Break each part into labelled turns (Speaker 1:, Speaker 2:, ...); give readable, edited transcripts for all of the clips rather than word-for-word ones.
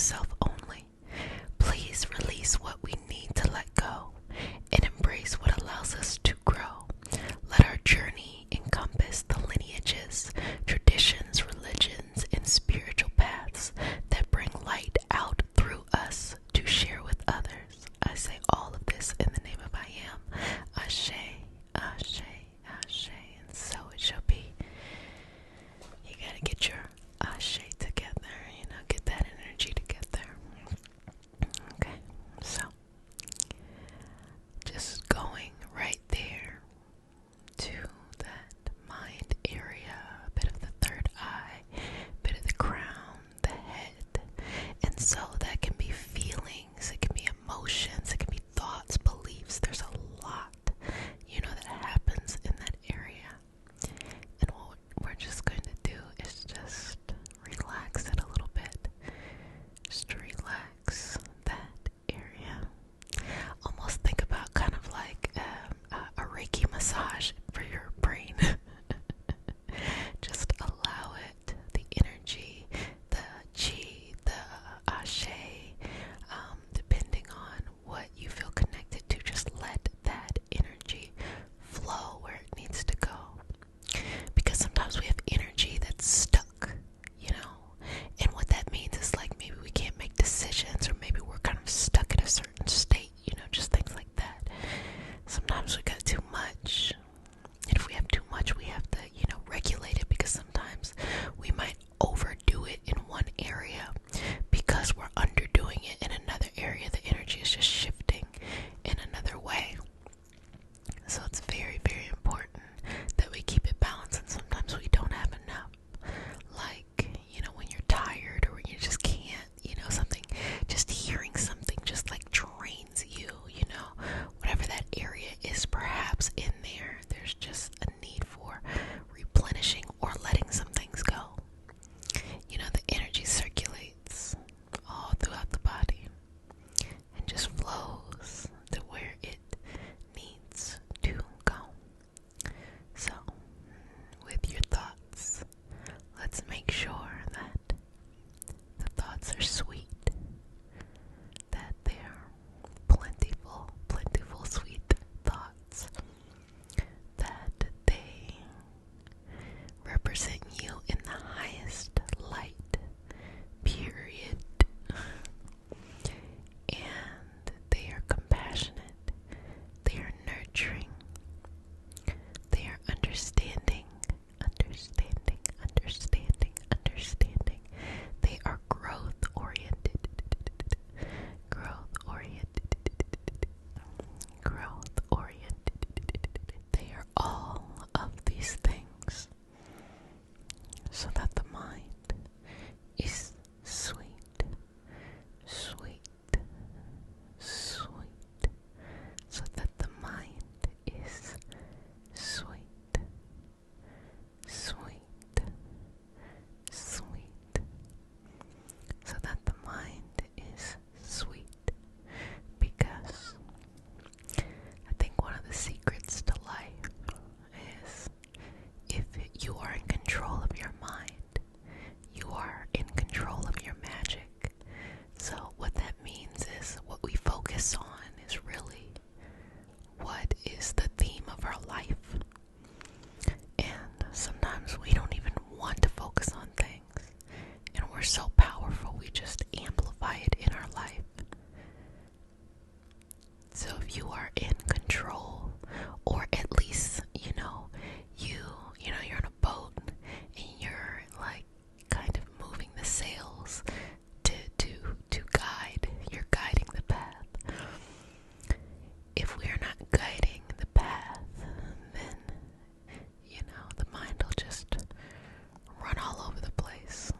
Speaker 1: self only. Please release what we need to let go and embrace what allows us to grow. Let our journey encompass the lineages, traditions, religions, and spiritual paths that bring light out through us to share with others. I say all of this in the name of I am. Ashe, Ashe, Ashe, and so it shall be. You gotta get your Ashe together, get that energy together. Okay, so just going right there to that mind area, a bit of the third eye, a bit of the crown, the head. And so that can be feelings, it can be emotions, it can be thoughts, beliefs. There's a lot, that happens in that area. And what we're just going to do is just relax it a little bit. Just relax that area. Almost think about kind of like a Reiki massage for your brain. Just allow it, the energy, the chi, the ashe, depending on what you feel connected to, just let that energy flow where it needs to go. Because sometimes we have energy that's stuck, and what that means is like maybe we can't make decisions, or maybe we're kind of stuck in a certain state, just things like that. Sometimes we got too much, and if we have too much, we have to, regulate it, because sometimes we might overdo it in one area because we're underdoing it in another area. The energy is just shifting in another way. So it's very, very important that we keep it balanced, and sometimes we don't have enough. Like, when you're tired, or when you just can't, something, just hearing something just like drains you, whatever that area is, perhaps in there, there's just a need for replenishing or letting some things go. The energy circulates all throughout the body and just flows to where it needs to go. So, with your thoughts, let's make sure that the thoughts are sweet, that they're plentiful, sweet thoughts, that they represent you in the highest light, period. And they are compassionate, they are nurturing, they are understanding. They are growth oriented. They are all of these things, so that the mind is sweet. So that the mind is sweet. So that the mind is sweet. Because I think one of the secrets to life is, if you are in control of your mind, you are in control of your magic. So what that means is, what we focus on is really what is the theme of our life. And sometimes we don't even want to focus on things, and we're so powerful, we just amplify it in our life. So if you are in control, or at least, you're on a boat, and you're like kind of moving the sails to guide, you're guiding the path. If we are not guiding the path, then, the mind will just run all over the place.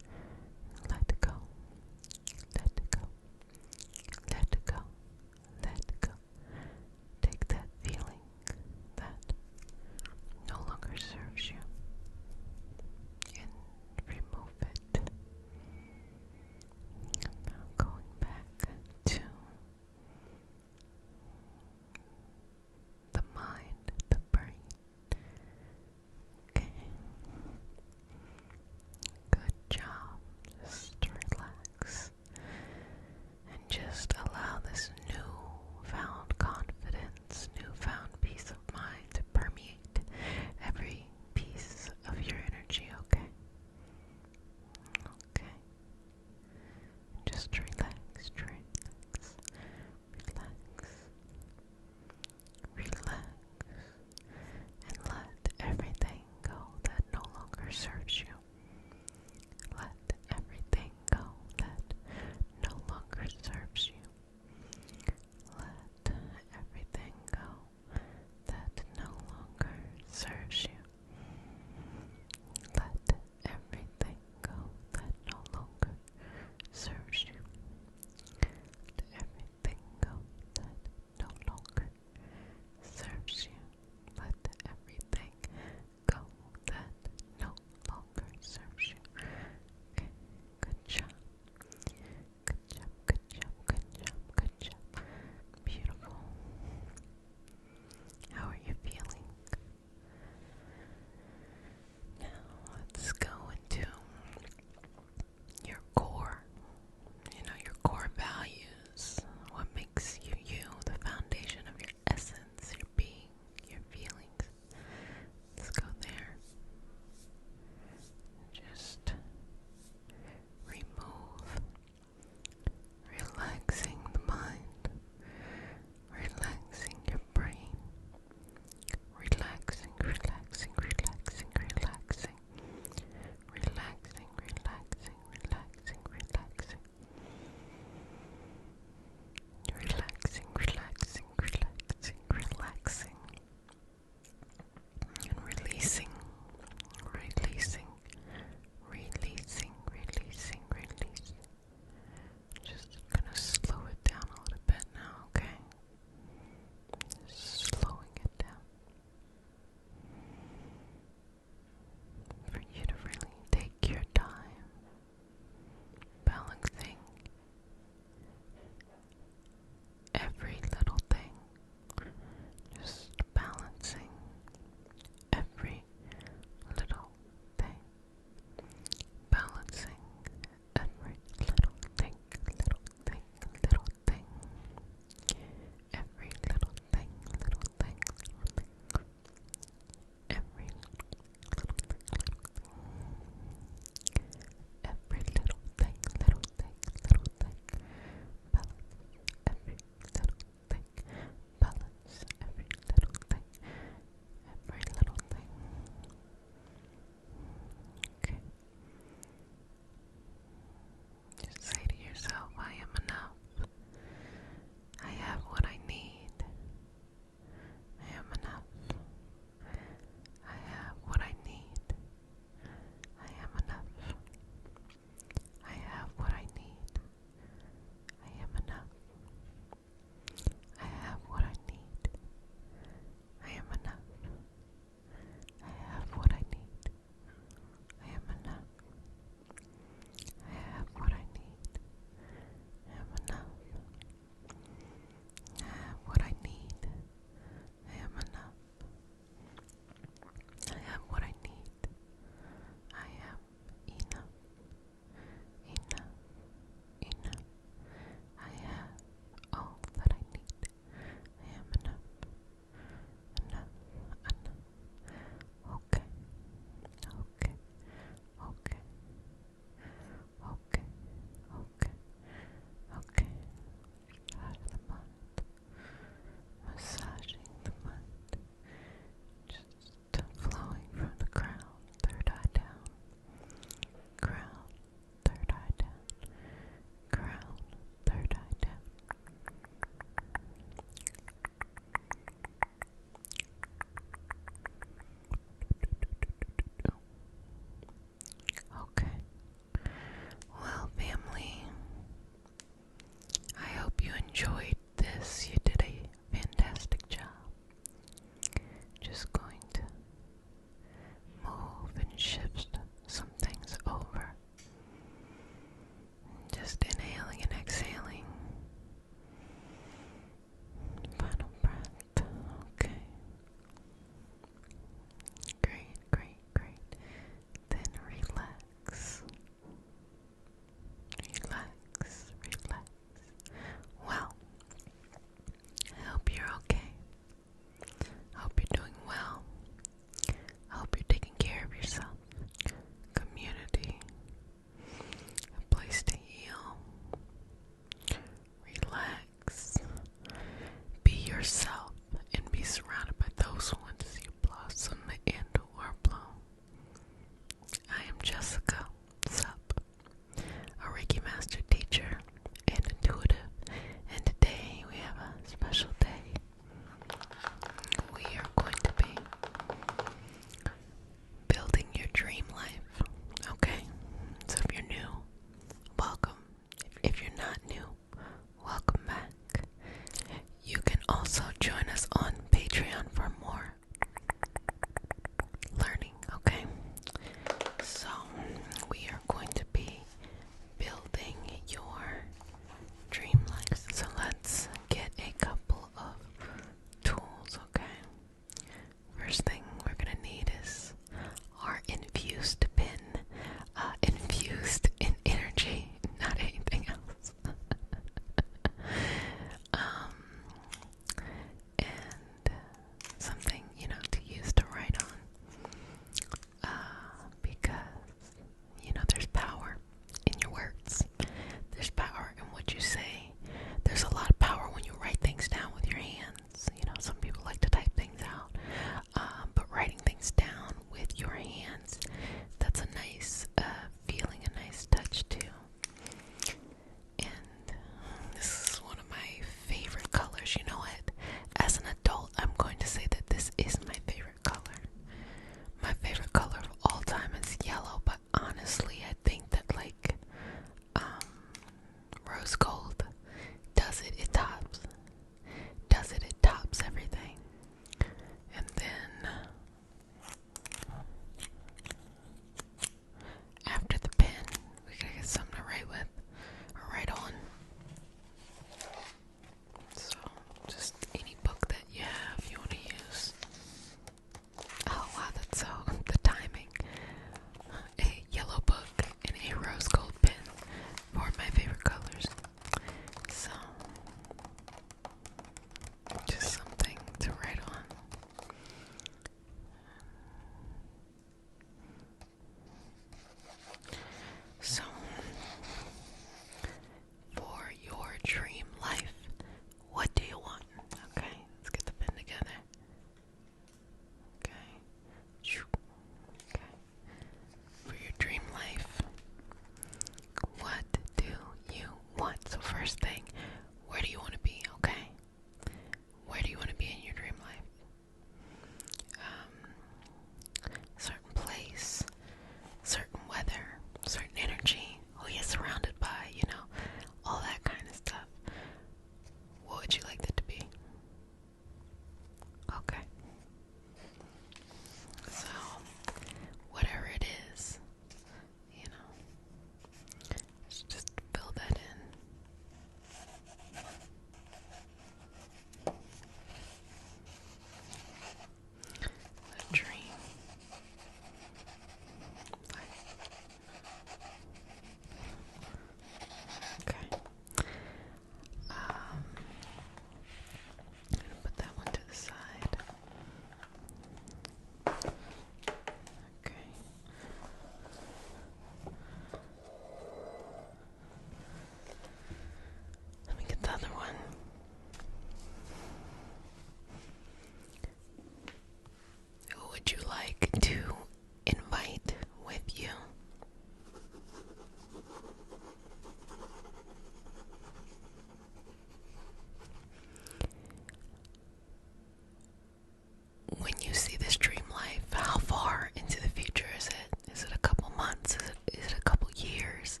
Speaker 1: when you see this dream life, how far into the future is it? Is it a couple months? Is it a couple years?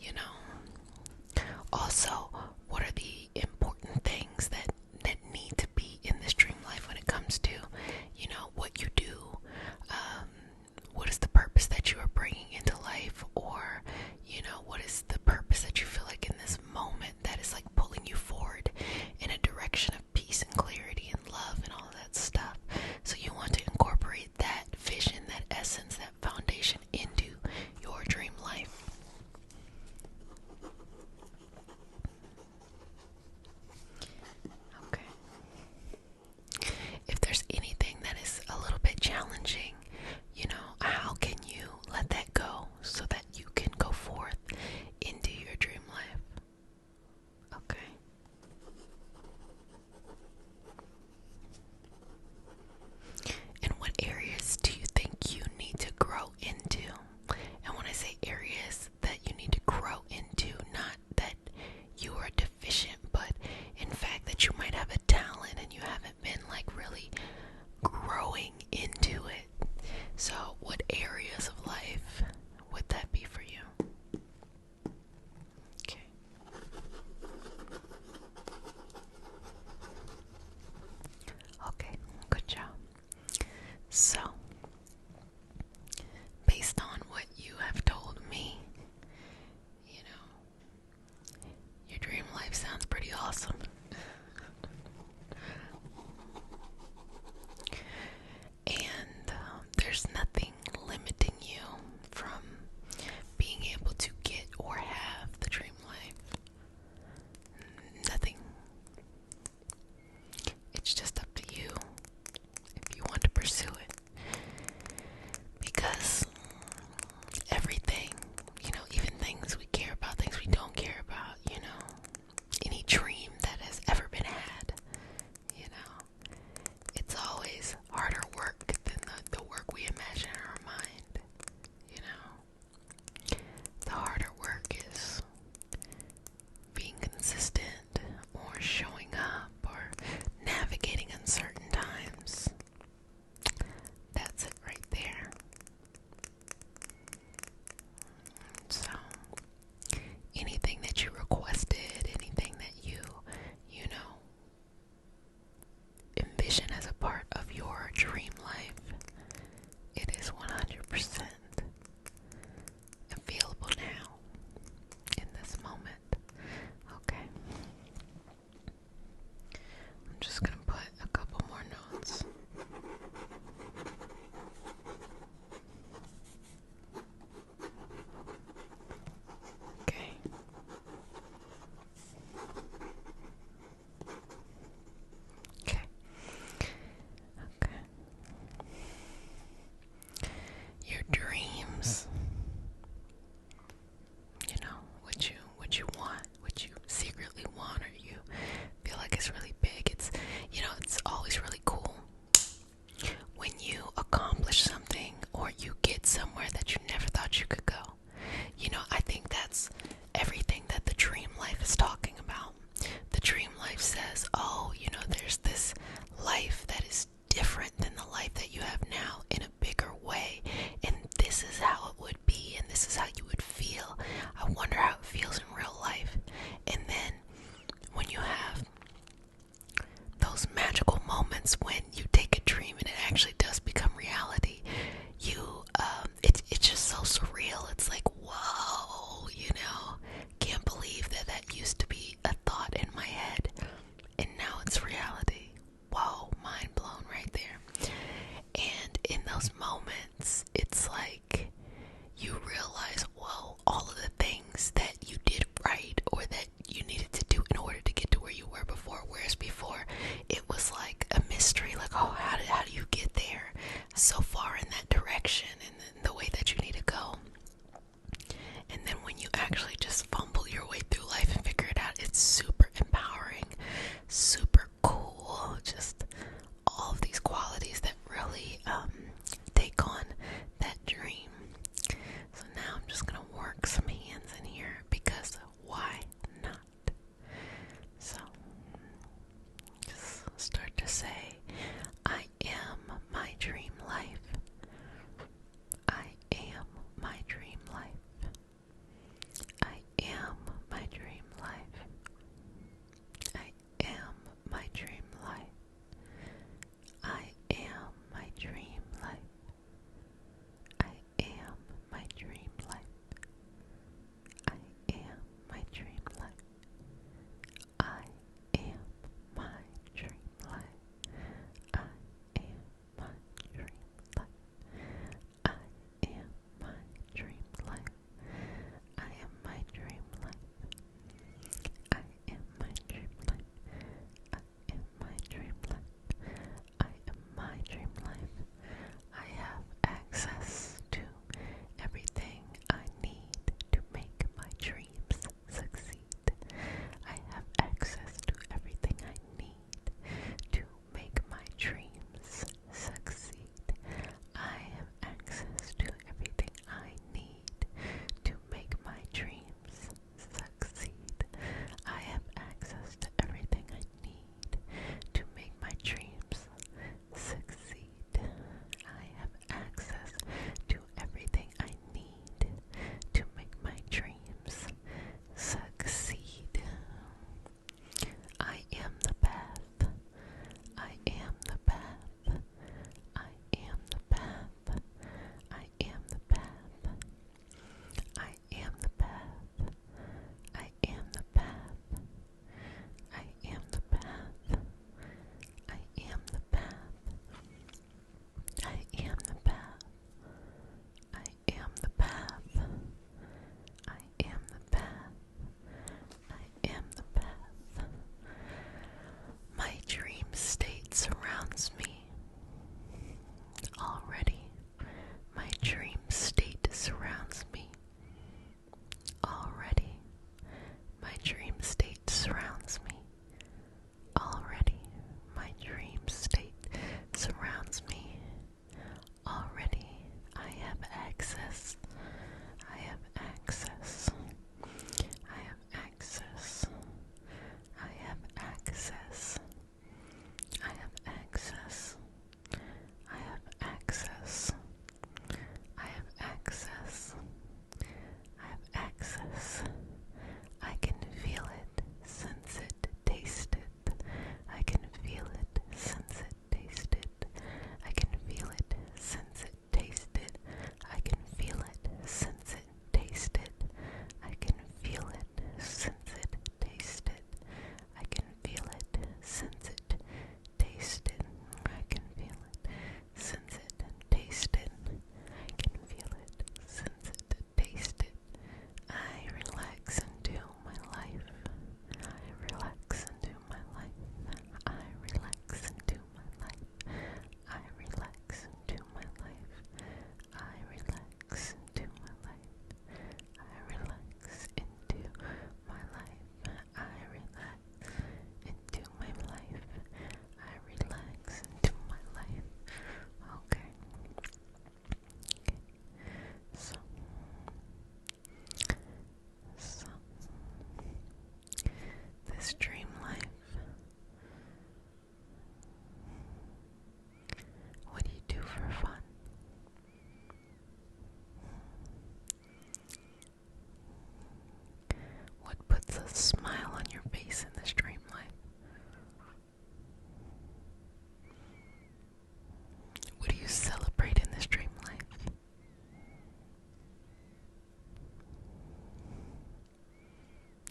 Speaker 1: You know. Also, what are the important things that need to be in this dream life when it comes to, you know, what you do? What is the purpose that you are bringing into life? Or, you know, what is the purpose that you feel like in this moment that is like pulling you forward in a direction of peace and clarity and love and all that stuff? So you want to incorporate that vision, that essence, that foundation into your dream life. Okay. If there's anything that is a little bit challenging, you know, how can you let that go so that you can go forth into your dream life? Okay. And what areas do you think you need to grow into? And when I say areas that you need to grow into, not that you are deficient, but in fact that you might have a talent and you haven't been like really growing into it. So what areas of life would that be for you? Okay. Okay, good job. So, based on what you have told me, you know, your dream life sounds pretty awesome. And there's nothing limiting you from being able to get or have the dream life. Nothing. It's just up to you if you want to pursue it. Because everything, you know, even things we care about, things we don't care about, you know, any dream that has ever been had, you know, it's always harder work than the work we imagine in our mind, you know. The harder work is being consistent or showing up or navigating uncertain times. That's it right there. So, anything that you requested, anything that you know, envision as a part of your dream life, it is 100% available now, in this moment. Okay. I'm just gonna put a couple more notes. Okay. Okay. Okay. Your dreams, you know, what you want, what you secretly want, or you feel like it's really big. It's, this dream life? What do you do for fun? What puts a smile on your face in this dream life? What do you celebrate in this dream life?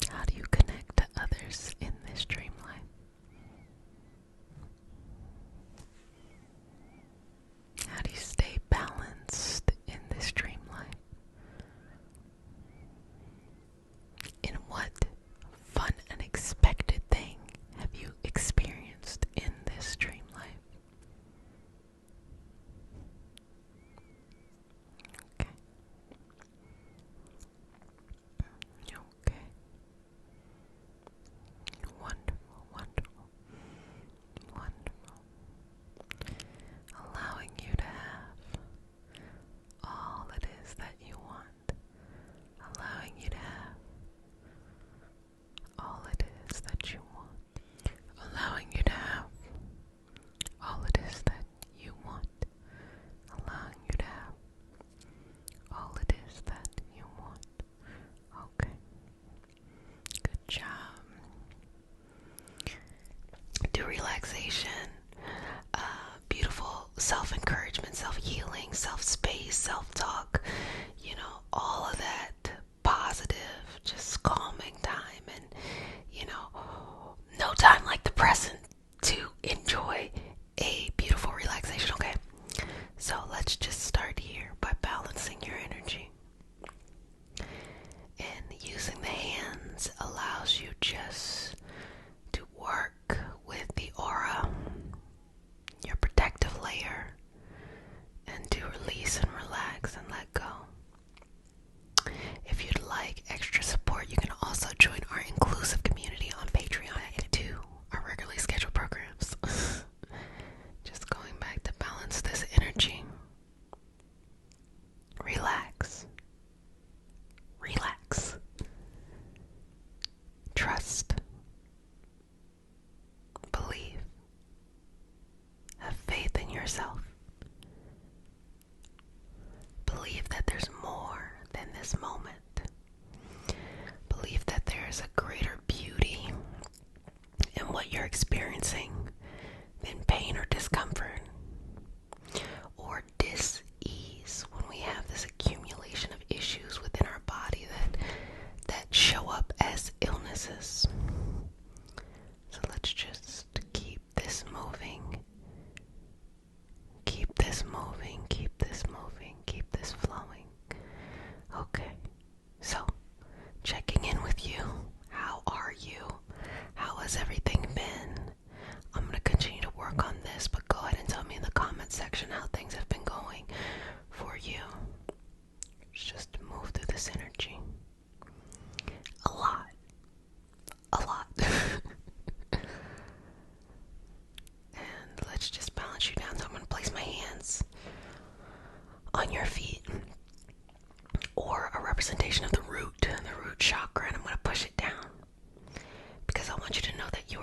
Speaker 1: How do you connect to others in this dream life? How do you stay balanced in this dream life? And what fun, unexpected thing have you experienced in this dream life? Okay. Okay. Wonderful, wonderful, wonderful. Allowing you to have all it is that you want. Allowing you to have all it is that you want. Allowing you to have all it is that you want. Allowing you to have all it is that you want. Okay. Good job. Do relaxation, beautiful self-encouragement, self-healing, self-space, self-talk, all of that positive, just calming time, and, no time like the present to enjoy a beautiful relaxation, okay? So let's just start here by balancing your energy. And using the hands allows you just to work with the aura, your protective layer, and to release and relax and let go. If you'd like extra support, you can also join our inclusive community on Patreon and do our regularly scheduled programs. Just going back to balance this energy. Relax. Relax. Trust. Believe. Have faith in yourself. Believe that there's more than this moment. Believe that there is a greater beauty in what you're experiencing than pain or discomfort or dis-ease when we have this accumulation of issues within our body that show up as illnesses. So let's just keep this moving. Keep this moving, keep this moving, keep this flowing. Okay, so checking in with you. How are you? How has everything been? I'm going to continue to work on this, but go ahead and tell me in the comment section how things have been going for you. Let's just move through this energy. A lot. A lot. And let's just balance you down. So I'm going to place my hands on your feet, or a representation of the root chakra, and I'm going to push it down because I want you to know that you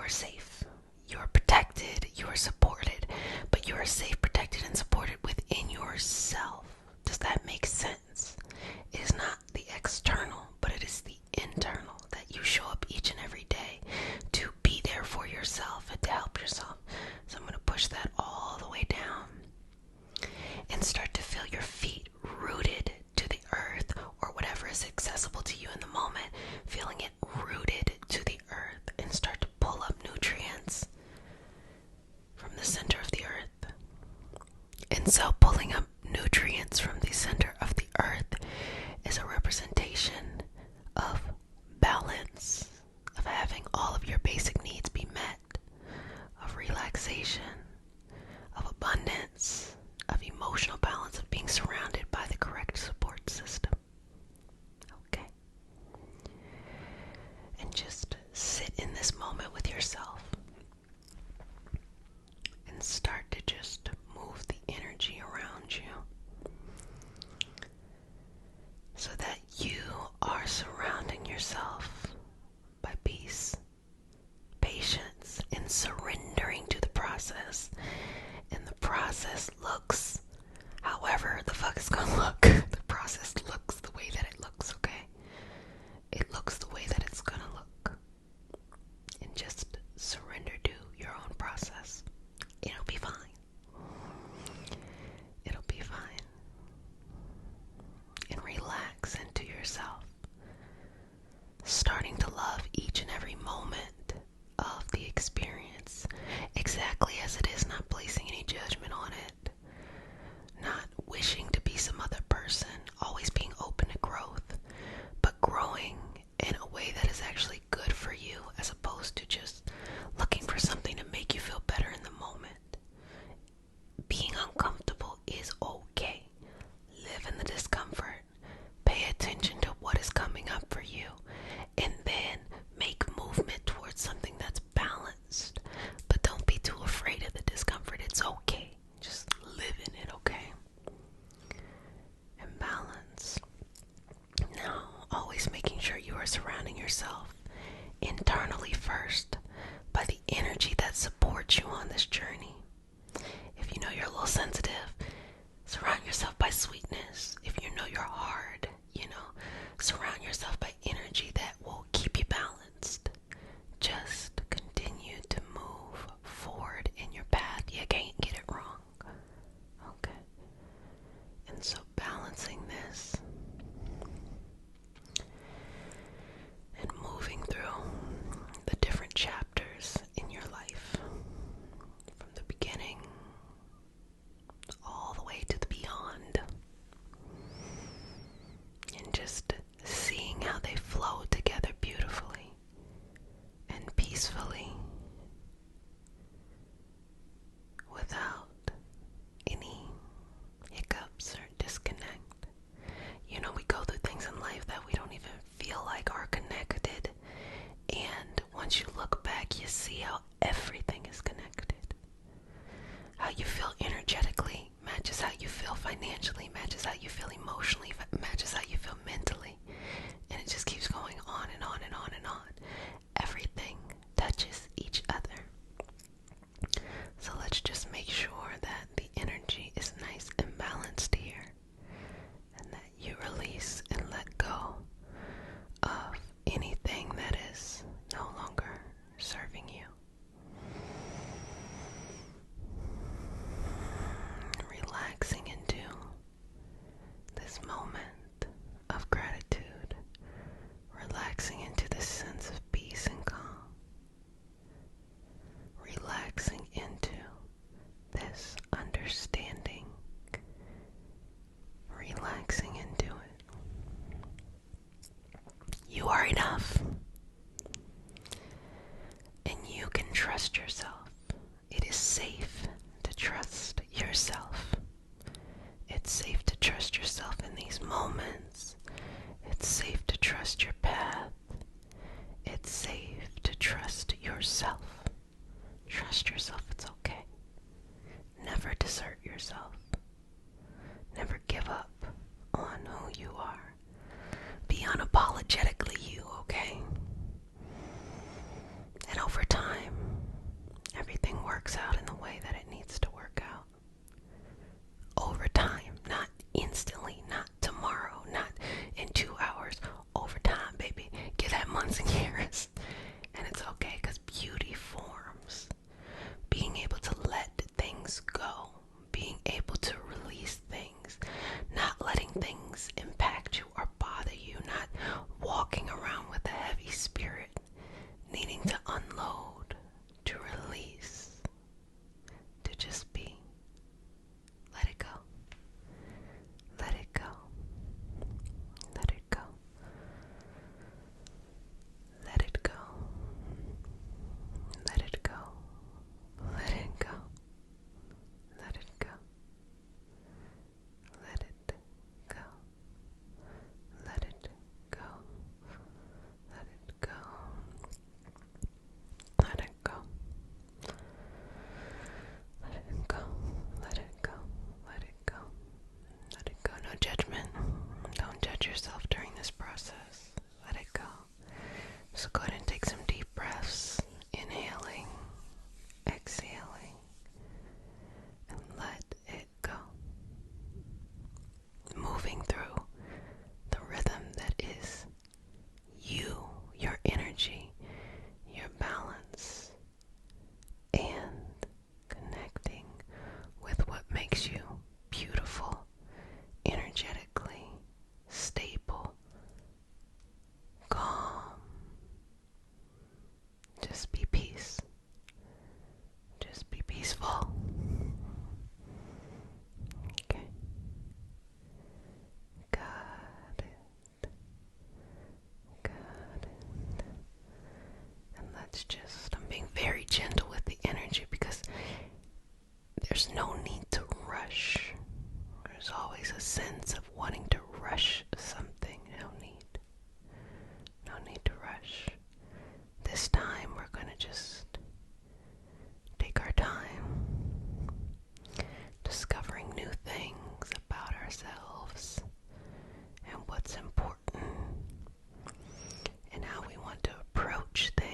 Speaker 1: internally first by the energy that supports you on this journey. If you know you're a little sensitive, surround yourself by sweetness. If you know you're hard, surround yourself by energy that will keep you balanced. Just continue to move forward in your path. You can't get it wrong. Okay. And so balancing this and moving through the different chapters in your life, from the beginning all the way to the beyond, and just seeing how they flow together beautifully and peacefully without any hiccups or disconnect. We go through things in life that we don't even feel like are connected, and once you look back, you see how everything is connected. How you feel energetically matches how you feel financially, matches how you feel emotionally, matches how you feel mentally, and it just keeps going on and on and on and on. Everything touches each other. So let's just make sure that the energy is nice and balanced here, and that you release and let go of anything that is no longer serving you. Relaxing into this moment of gratitude, relaxing into this sense of peace and calm, relaxing into this understanding, relaxing into it. You are enough, and you can trust yourself. It is safe to trust yourself. It's safe to trust yourself in these moments. It's safe to trust your path. It's safe to trust yourself. Trust yourself, it's okay. Never desert yourself. Never give up on who you are. Be unapologetically you, okay? And over time, everything works out in the way that it needs to work out. Over time, not instantly, not tomorrow, not in 2 hours. Over time, baby. Give that months and years. And it's okay, because beauty forms. Being able to let things go. Being able to release things. Not letting things impact you or bother you. Not walking around with a heavy spirit. Needing to unload. To release. To just be. Let it go. Let it go. Let it go. Let it go. Let it go. Let it go. Let it go. Let it go. Let it go. Let it go. Let it go. Let it go. Let it go. Let it go. Let it go. No judgment. Don't judge yourself during this process. Let it go. So go ahead and take some deep breaths. Inhaling, exhaling, and let it go. Moving through the rhythm that is you, your energy, your balance, and connecting with what makes you beautiful, energetically stable, calm. Just be peace. Just be peaceful. Okay. Got it. Got it. And let's just, I'm being very gentle with the energy because there's no need to rush. There's always a sense of wanting to rush something. No need. No need to rush. This time we're going to just take our time discovering new things about ourselves and what's important and how we want to approach things.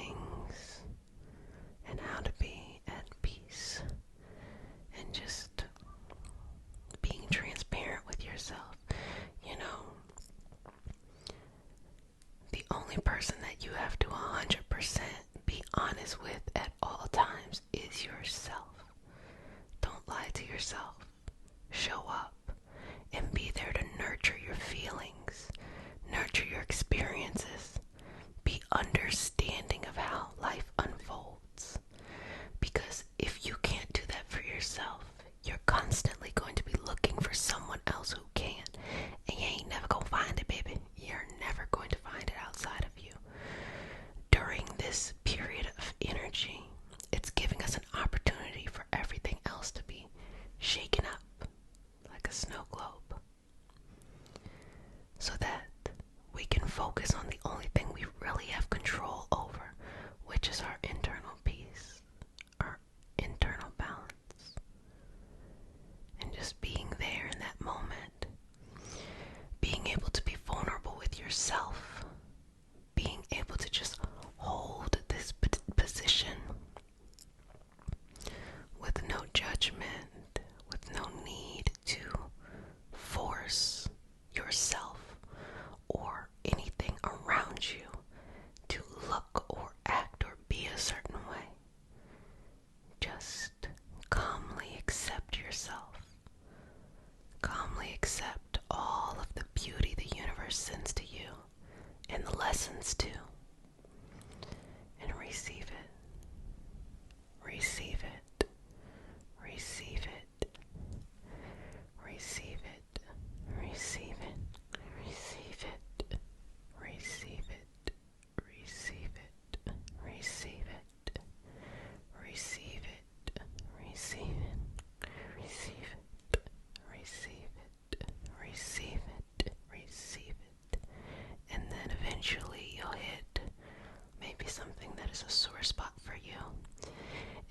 Speaker 1: is a sore spot for you,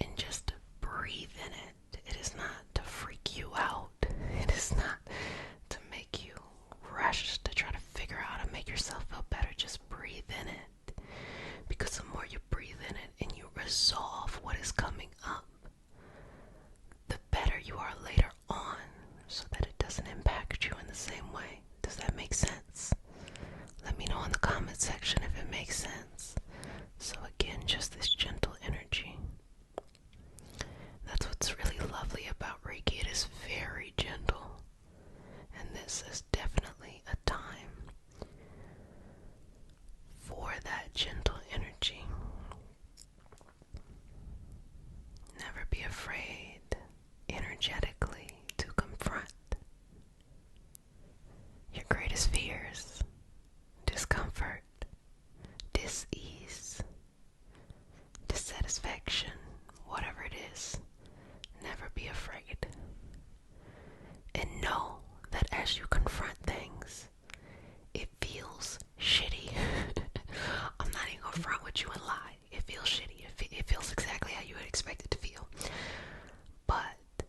Speaker 1: and just breathe in it. It is not to freak you out. It is not to make you rush to try to figure out how to make yourself feel better. Just breathe in it. Because the more you breathe in it and you resolve what is coming up, the better you are later on, so that it doesn't impact you in the same way. Does that make sense? Let me know in the comment section if it makes sense. So again, just this gentle energy. That's what's really lovely about Reiki. It is very gentle. And this is definitely a time for that gentle energy. Never be afraid energetically to confront your greatest fears, discomfort, dis-ease, dissatisfaction, whatever it is. Never be afraid. And know that as you confront things, it feels shitty. I'm not even gonna front with you and lie. It feels shitty. It feels exactly how you would expect it to feel. But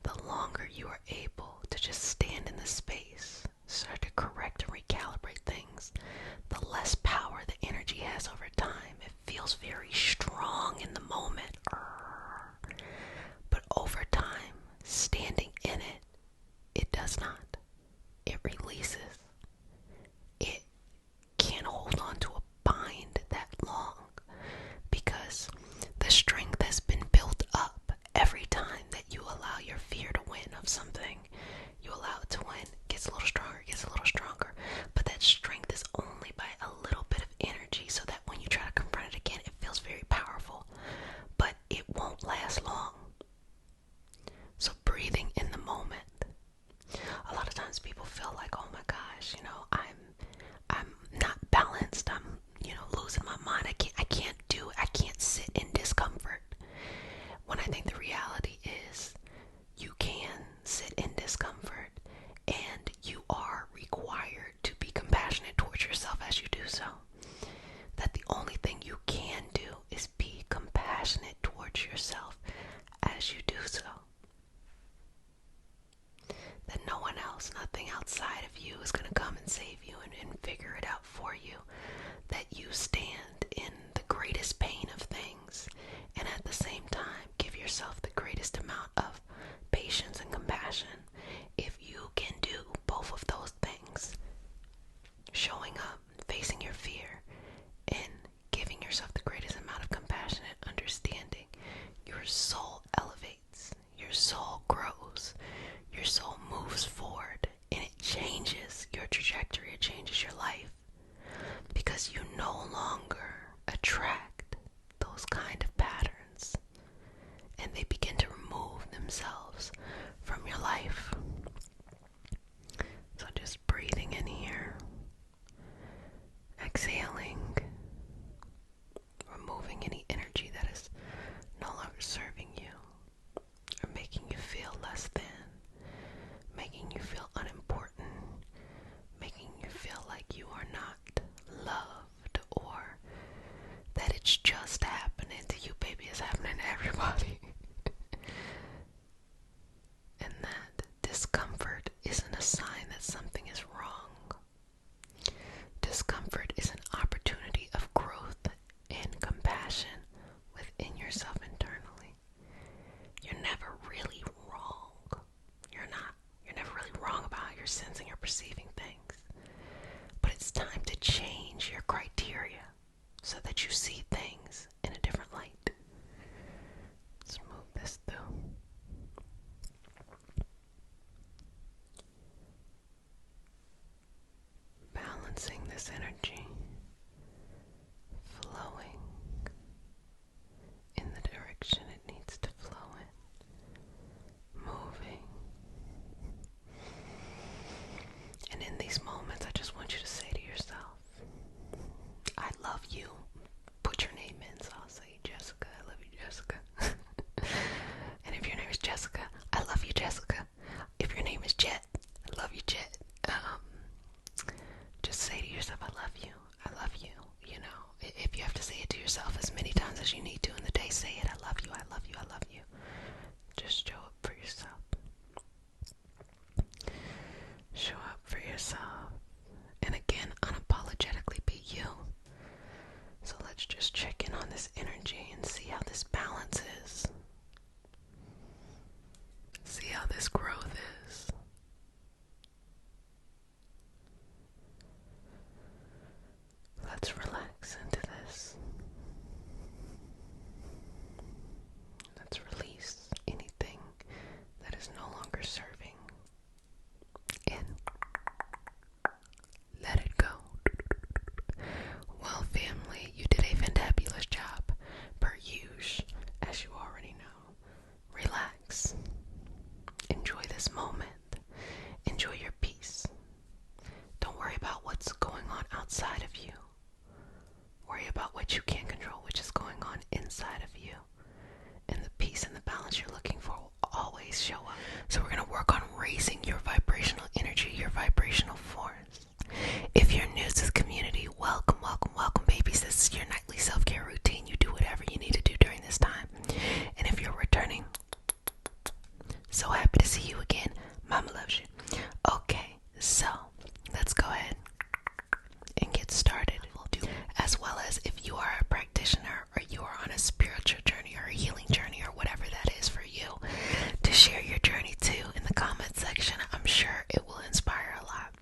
Speaker 1: the longer you are able to just stand in the space, start to correct and recalibrate things, the less power the energy has over time. It feels very strong in the moment. But over time, standing in it, it does not. It releases. It can't hold on to a bind that long because the strength has been built up every time that you allow your fear to win of something. You allow it to win. It gets a little stronger, gets a little stronger. But that strength is only by a little bit of energy, so that when you try to confront it again, it feels very powerful. But it won't last long. So breathing in the moment. A lot of times people feel like, oh my gosh, I'm not balanced. I'm, losing my mind. I can't sit in discomfort. When I think the reality is you can sit in discomfort, and you are required to be compassionate towards yourself as you do so. That the only thing you can do is be compassionate towards yourself as you do so. That no one else, nothing outside of you is going to come and save you and figure it out for you. That you stand in the greatest pain of things, and at the same time give yourself the greatest amount of patience and compassion. If you can do both of those things, showing up, facing your fear, and giving yourself the greatest amount of compassion and understanding, your soul elevates, your soul grows, your soul moves forward, and it changes your trajectory, it changes your life, because you no longer attract those kind of patterns, and they begin to remove themselves from your life. So just breathing in here, exhaling, removing any energy that is no longer serving you or making you feel less than, making you feel unimportant, making you feel like you are not loved, or that it's just happening to you. Baby, it's happening to everybody. And that discomfort isn't a sign that something is wrong. Discomfort is an opportunity of growth and compassion within yourself internally. You're never really wrong. You're not. You're never really wrong about how you're sensing or perceiving things. But it's time to change your criteria so that you see things in a different light. Let's about what you can't control, which is going on inside of you. And the peace and the balance you're looking for will always show up. So we're going to work on raising your vibrational energy, your vibrational force. If you're new to the community, welcome, welcome, welcome, babies. This is your nightly self-care routine. You do whatever you need to do during this time. And if you're returning, so happy to see you again. Mama loves you. Okay, so let's go ahead and get started. As well as if you are a practitioner or you are on a spiritual journey or a healing journey or whatever that is for you, to share your journey too in the comment section. I'm sure it will inspire a lot.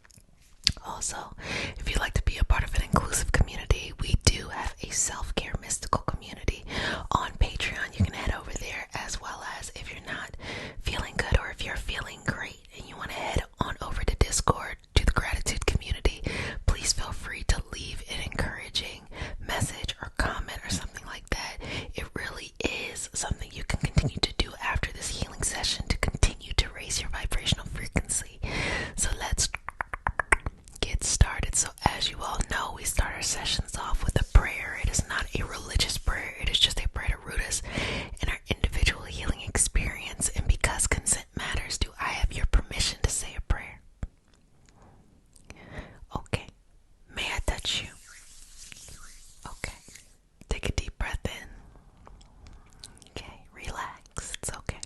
Speaker 1: Also, if you'd like to be a part of an inclusive community, we do have a self-care mystical community on Patreon. You can head over there, as well as if you're not feeling good or if you're feeling great and you want to head on over to Discord to the gratitude community, please feel free to leave an encouraging message or comment or something like that. It really is something you can continue to do after this healing session to continue to raise your vibrational frequency. So let's get started. So as you all know, we start our sessions off with a prayer. It is not a religious prayer. It is just a prayer to root us in our individual healing experience. And because consent matters, do I have your permission to say a prayer? Okay. May I touch you? Okay. Take a deep breath in. Okay. Relax. It's okay.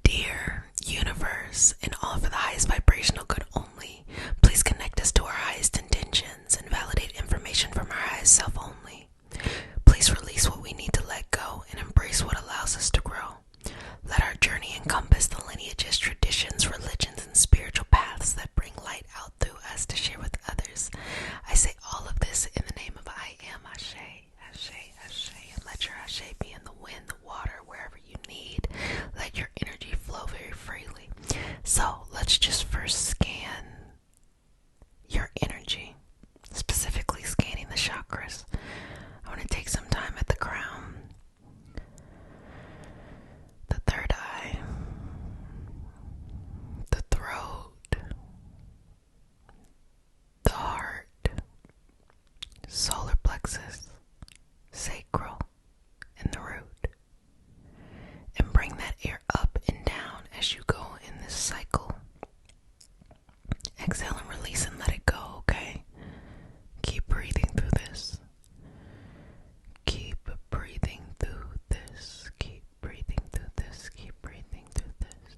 Speaker 1: Dear universe, and all for the highest vibrational good only, please connect us to our highest intentions and validate information from our highest self only. Please release what we need to let go and embrace what allows us to grow. Let our journey encompass the lineages, traditions, religions, and spiritual paths that bring light out through us to share with others. I say all of this in the name of I am Ashe, Ashe, Ashe, and let your Ashe be in the wind, the water, wherever you need. Let your energy flow very freely. So let's just first scan your energy, specifically scanning the chakras. I want to take some time at the crown, the third eye, the throat, the heart, solar plexus, sacral, and the root. And bring that air up and down as you go in this cycle. Exhale and release and let it go, okay? Keep breathing through this. Keep breathing through this. Keep breathing through this. Keep breathing through this.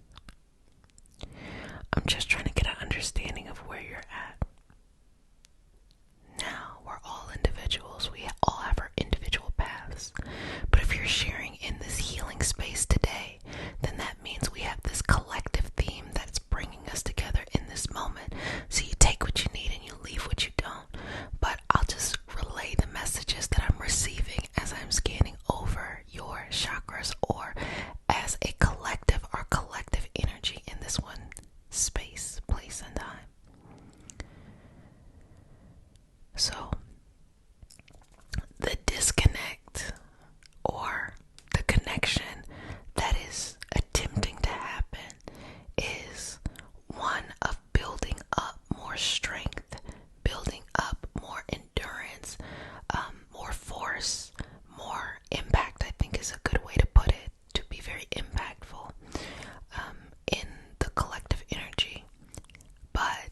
Speaker 1: I'm just trying to get an understanding of where you're at. Now, we're all individuals. We all have our individual paths. But if you're sharing in this healing space today, then that means we have this collective theme that's bringing us together in this moment. So you take what you need and you leave what you don't. But I'll just relay the messages that I'm receiving as I'm scanning over your chakras, or as a collective, our collective energy in this one space, place, and time. So the disconnect or the connection that is attempting to happen is one of building up more strength, building up more endurance, more force, more impact, I think is a good way to put it, to be very impactful in the collective energy. But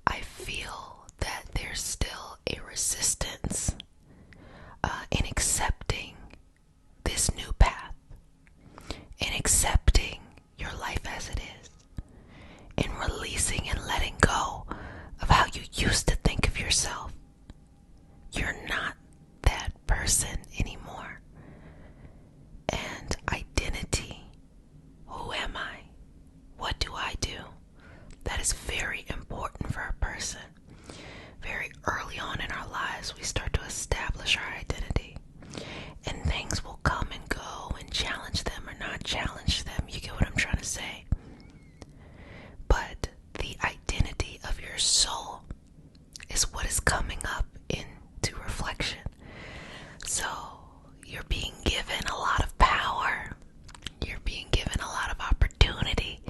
Speaker 1: I feel that there's still a resistance in accepting this new path, in accepting your life as it is, in releasing and letting go of how you used to think of yourself. You're not that person anymore. And identity, who am I? What do I do? That is very important for a person. Very early on in our lives, we start to establish our identity. And things will come and go and challenge them or not challenge them. You get what I'm trying to say? But the identity of your soul is what is coming up into reflection. So you're being given a lot of power. You're being given a lot of opportunity.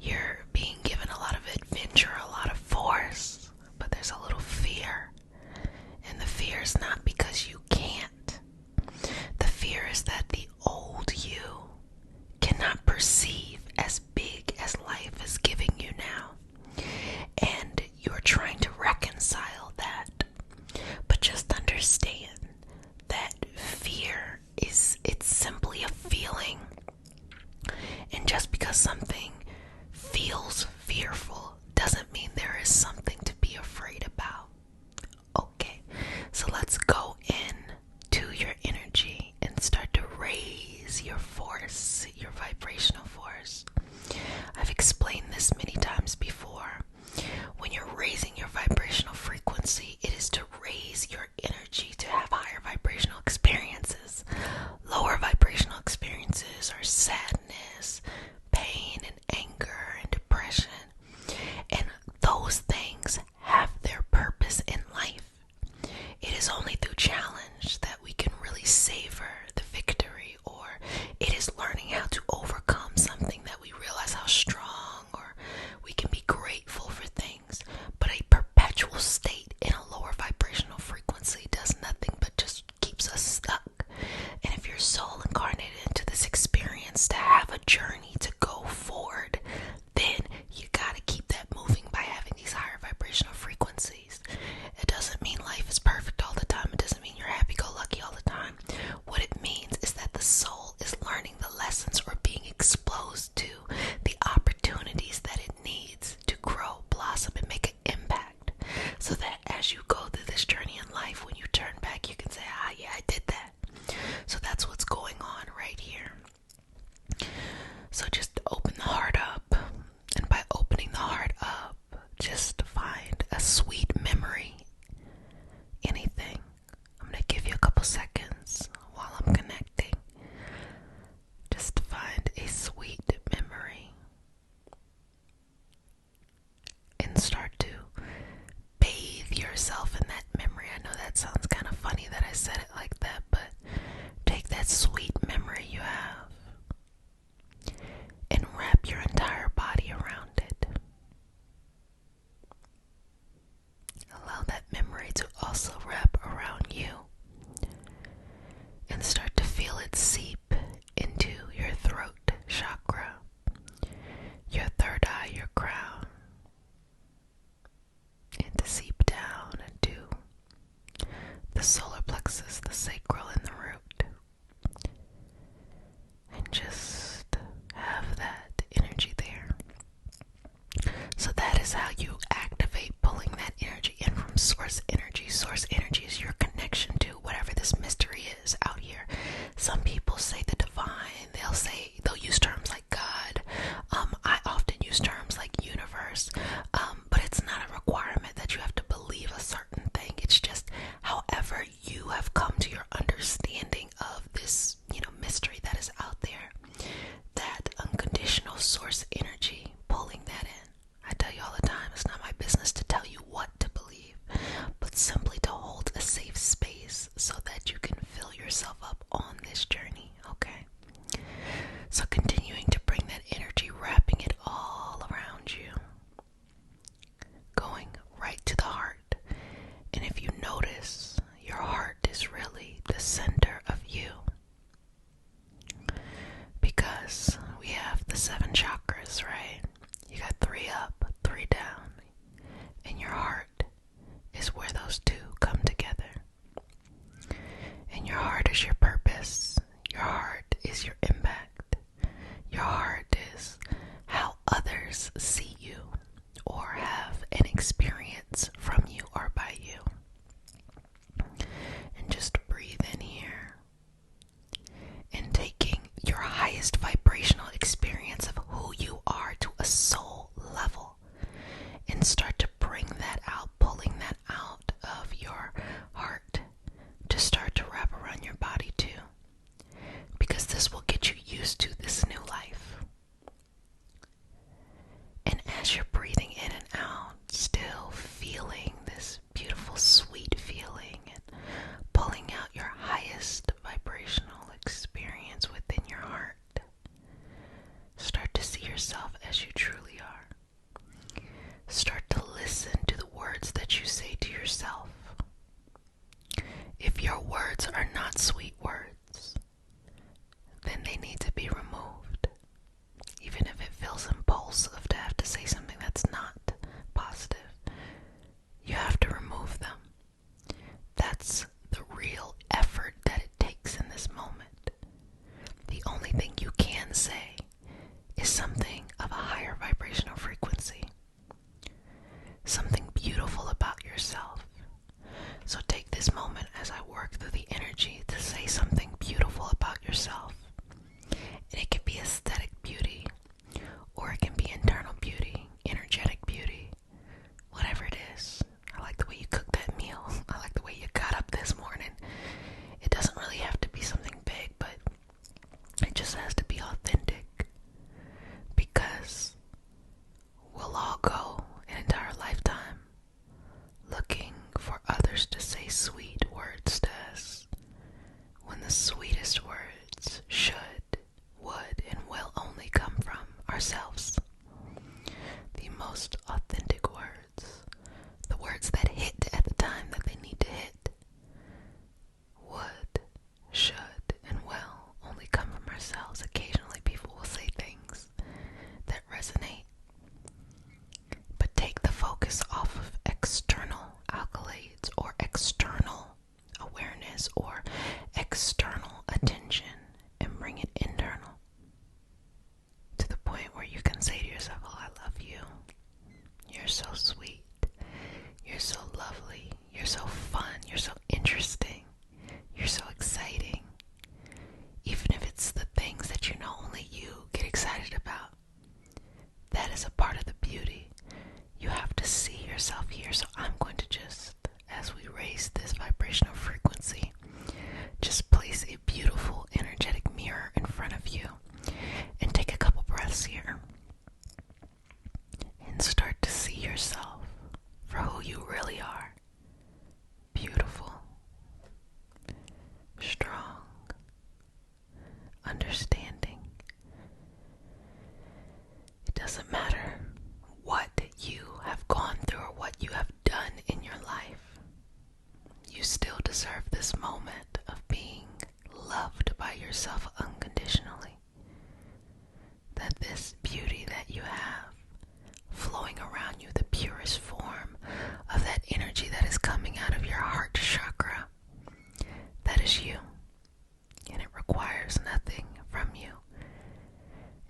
Speaker 1: You're being given a lot of adventure, a lot of force. But there's a little fear understand that fear it's simply a feeling. And just because something feels fearful doesn't mean there is something to be afraid about. Okay, so let's go in to your energy and start to raise your force, your vibrational force. I've explained this many times before. When you're raising your vibrational frequency, it is to raise your energy to have higher vibrational experiences. Lower vibrational experiences are sadness, pain, and anger, and depression. And those things have their purpose in life. It is only through challenge that we can really savor the victory, or it is learning how to overcome something that we realize how strong, or we can be grateful for things. But a perpetual state in a lower vibrational frequency does nothing but just keeps us stuck. And if your soul incarnated into this experience to have a journey to go forward, then you gotta keep that moving by having these higher vibrational frequencies. It doesn't mean life is perfect all the time. It doesn't mean you're happy-go-lucky all the time. What it means is that the soul is learning the lessons or being exposed to the opportunities that it needs to grow, blossom, and make an impact. So that as you go through this journey in life, when you turn back, you can say, yeah, I did that. So that's what's going on right here. So just open the heart up. And by opening the heart up, just find a sweet memory. Anything. I'm going to give you a couple seconds while I'm connecting. Just find a sweet memory. And start to bathe yourself in that memory. I know that sounds kind of funny that I said it like that, but take that sweet memory you have and wrap your entire body around it. Allow that memory to also wrap around you and start to feel it seep into your throat chakra, your third eye, your crown, and to seep down into the solar plexus, the sacral, and the root. And just have that energy there. So that is how you activate pulling that energy in from source energy. Source energy is your connection to whatever this mystery is out here. Some people say the divine. They'll use terms like God. I often use terms like universe. But it's not a requirement that you have to believe a certain thing. It's just however you have come to your understanding of this, mystery that is out there. That unconditional source energy, pulling that in. I tell you all the time, it's not my business to tell you what to believe, but simply to hold a safe space so that you can fill yourself up on this journey, okay? So continuing to bring that energy, wrapping it all around you, going right to the heart. And if you notice, your heart is really the center of you, because we have the 7 chakras, right? You got 3 up, 3 down, and your heart is where those 2 come together. And your heart is your purpose. Your heart is your impact. Your heart is how others see you or have an experience from you or by you. And just breathe in here and taking your highest vibrational experience of who you are to a soul level and start to bring that out, pulling that out of your heart to start to wrap around your body too, because this will get you used to this new life. And as you're breathing in and out, still feeling this beautiful sweet feeling and pulling out your highest vibrational experience within your heart, start to see yourself as you truly are. Start to listen to the words that you say to yourself. If your words are not sweet words, then they need to be removed. Even if it feels impulsive to have to say something that's not positive, you have to remove them. That's the sweet words to us, when the sweetest words should, would, and will only come from ourselves. The most authentic words, the words that hit at the time that they need to hit, would, should, and will only come from ourselves. Occasionally people will say things that resonate, but take the focus off of external accolades or external awareness or external attention and bring it internal to the point where you can say to yourself, oh, I love you. You're so sweet. You're so lovely. You're so fun. You're so interesting. You're so exciting. Even if it's the things that you know only you get excited about. That is a part of the beauty. You have to see yourself here. So I'm going to just, as we raise this vibrational frequency, just place a beautiful energetic mirror in front of you and take a couple breaths here and start to see yourself for who you really are. Beautiful, strong, understanding. It doesn't matter what you have gone through or what you have done in your life. You still deserve this moment of being loved by yourself unconditionally. That this beauty that you have flowing around you, the purest form of that energy that is coming out of your heart chakra, that is you. And it requires nothing from you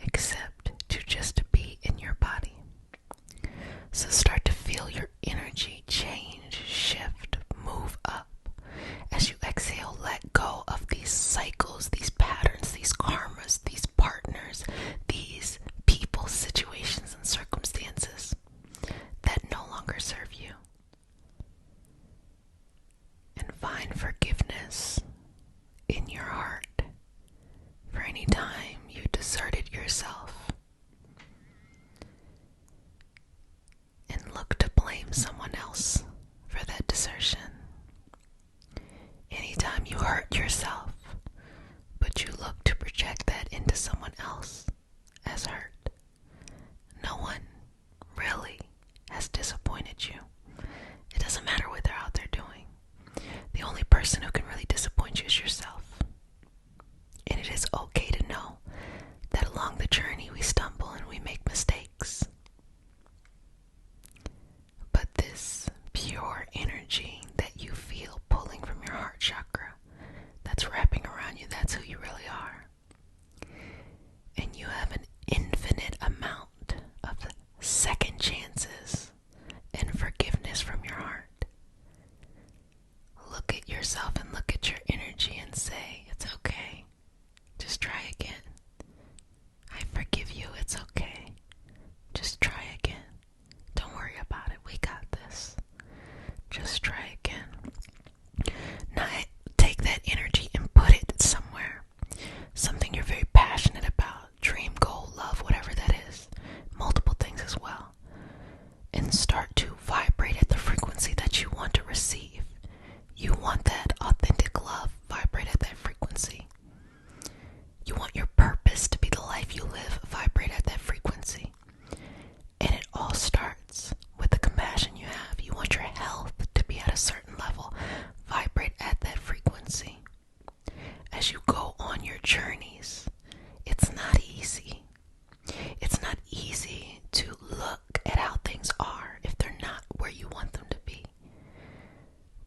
Speaker 1: except to just be in your body. So start to feel your energy change, shift, move up. As you exhale, let go of these cycles, these patterns, these karmas, these partners, these people, situations, and circumstances that no longer serve you. And find forgiveness in your heart for any time you deserted yourself and look to blame someone else for that desertion. Anytime you hurt yourself, but you look to project that into someone else as hurt. No one really has disappointed you. It doesn't matter what they're out there doing. The only person who can really disappoint you is yourself. And it is okay to know that along the journey we stumble and we make mistakes. But this pure energy that you feel pulling from your heart chakra, that's wrapping around you, that's who you really are. And you have an infinite amount of second chances and forgiveness from your heart. Look at yourself and look at your energy and say, it's okay. Just try again. I forgive you. It's okay. Just try again. Don't worry about it. We got this. Just try again. Now take that energy and put it somewhere. Something you're very passionate about. Dream, goal, love, whatever that is. Multiple things as well. And start to vibrate at the frequency that you want to receive. You want that authentic love. Vibrate at that frequency. You want your purpose to be the life you live. Vibrate at that frequency. And it all starts with the compassion you have. You want your health to be at a certain level. Vibrate at that frequency. As you go on your journeys, it's not easy. It's not easy to look at how things are if they're not where you want them to be.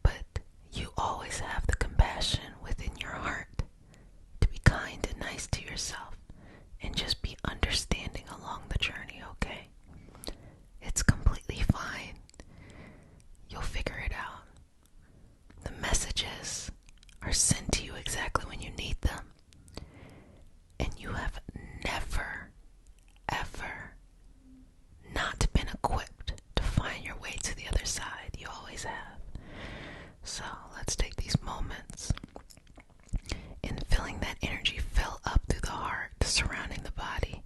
Speaker 1: But you always have the compassion within your heart to be kind and nice to yourself and just be understanding along the journey, okay? It's completely fine. You'll figure it out. The messages are sent to you exactly when you need them. And you have never, ever not been equipped to find your way to the other side. You always have. So let's take these moments and feeling that energy fill up through the heart, surrounding the body,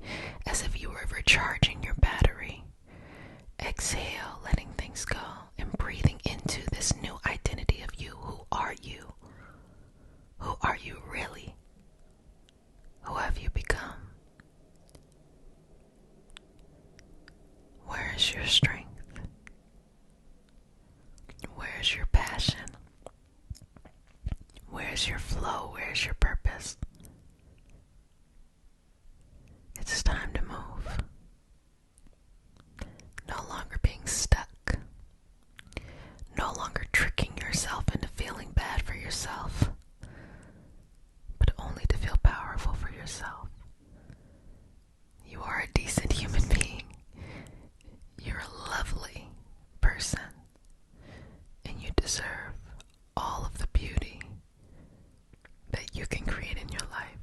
Speaker 1: as if you were recharging your battery. Exhale, letting things go, and breathing into this new identity of you, Where's your flow? Where's your purpose? It's time to move. No longer being stuck. No longer tricking yourself into feeling bad for yourself, but only to feel powerful for yourself. You are a decent human being. You're a lovely person, and you deserve all of the beauty that you can create in your life.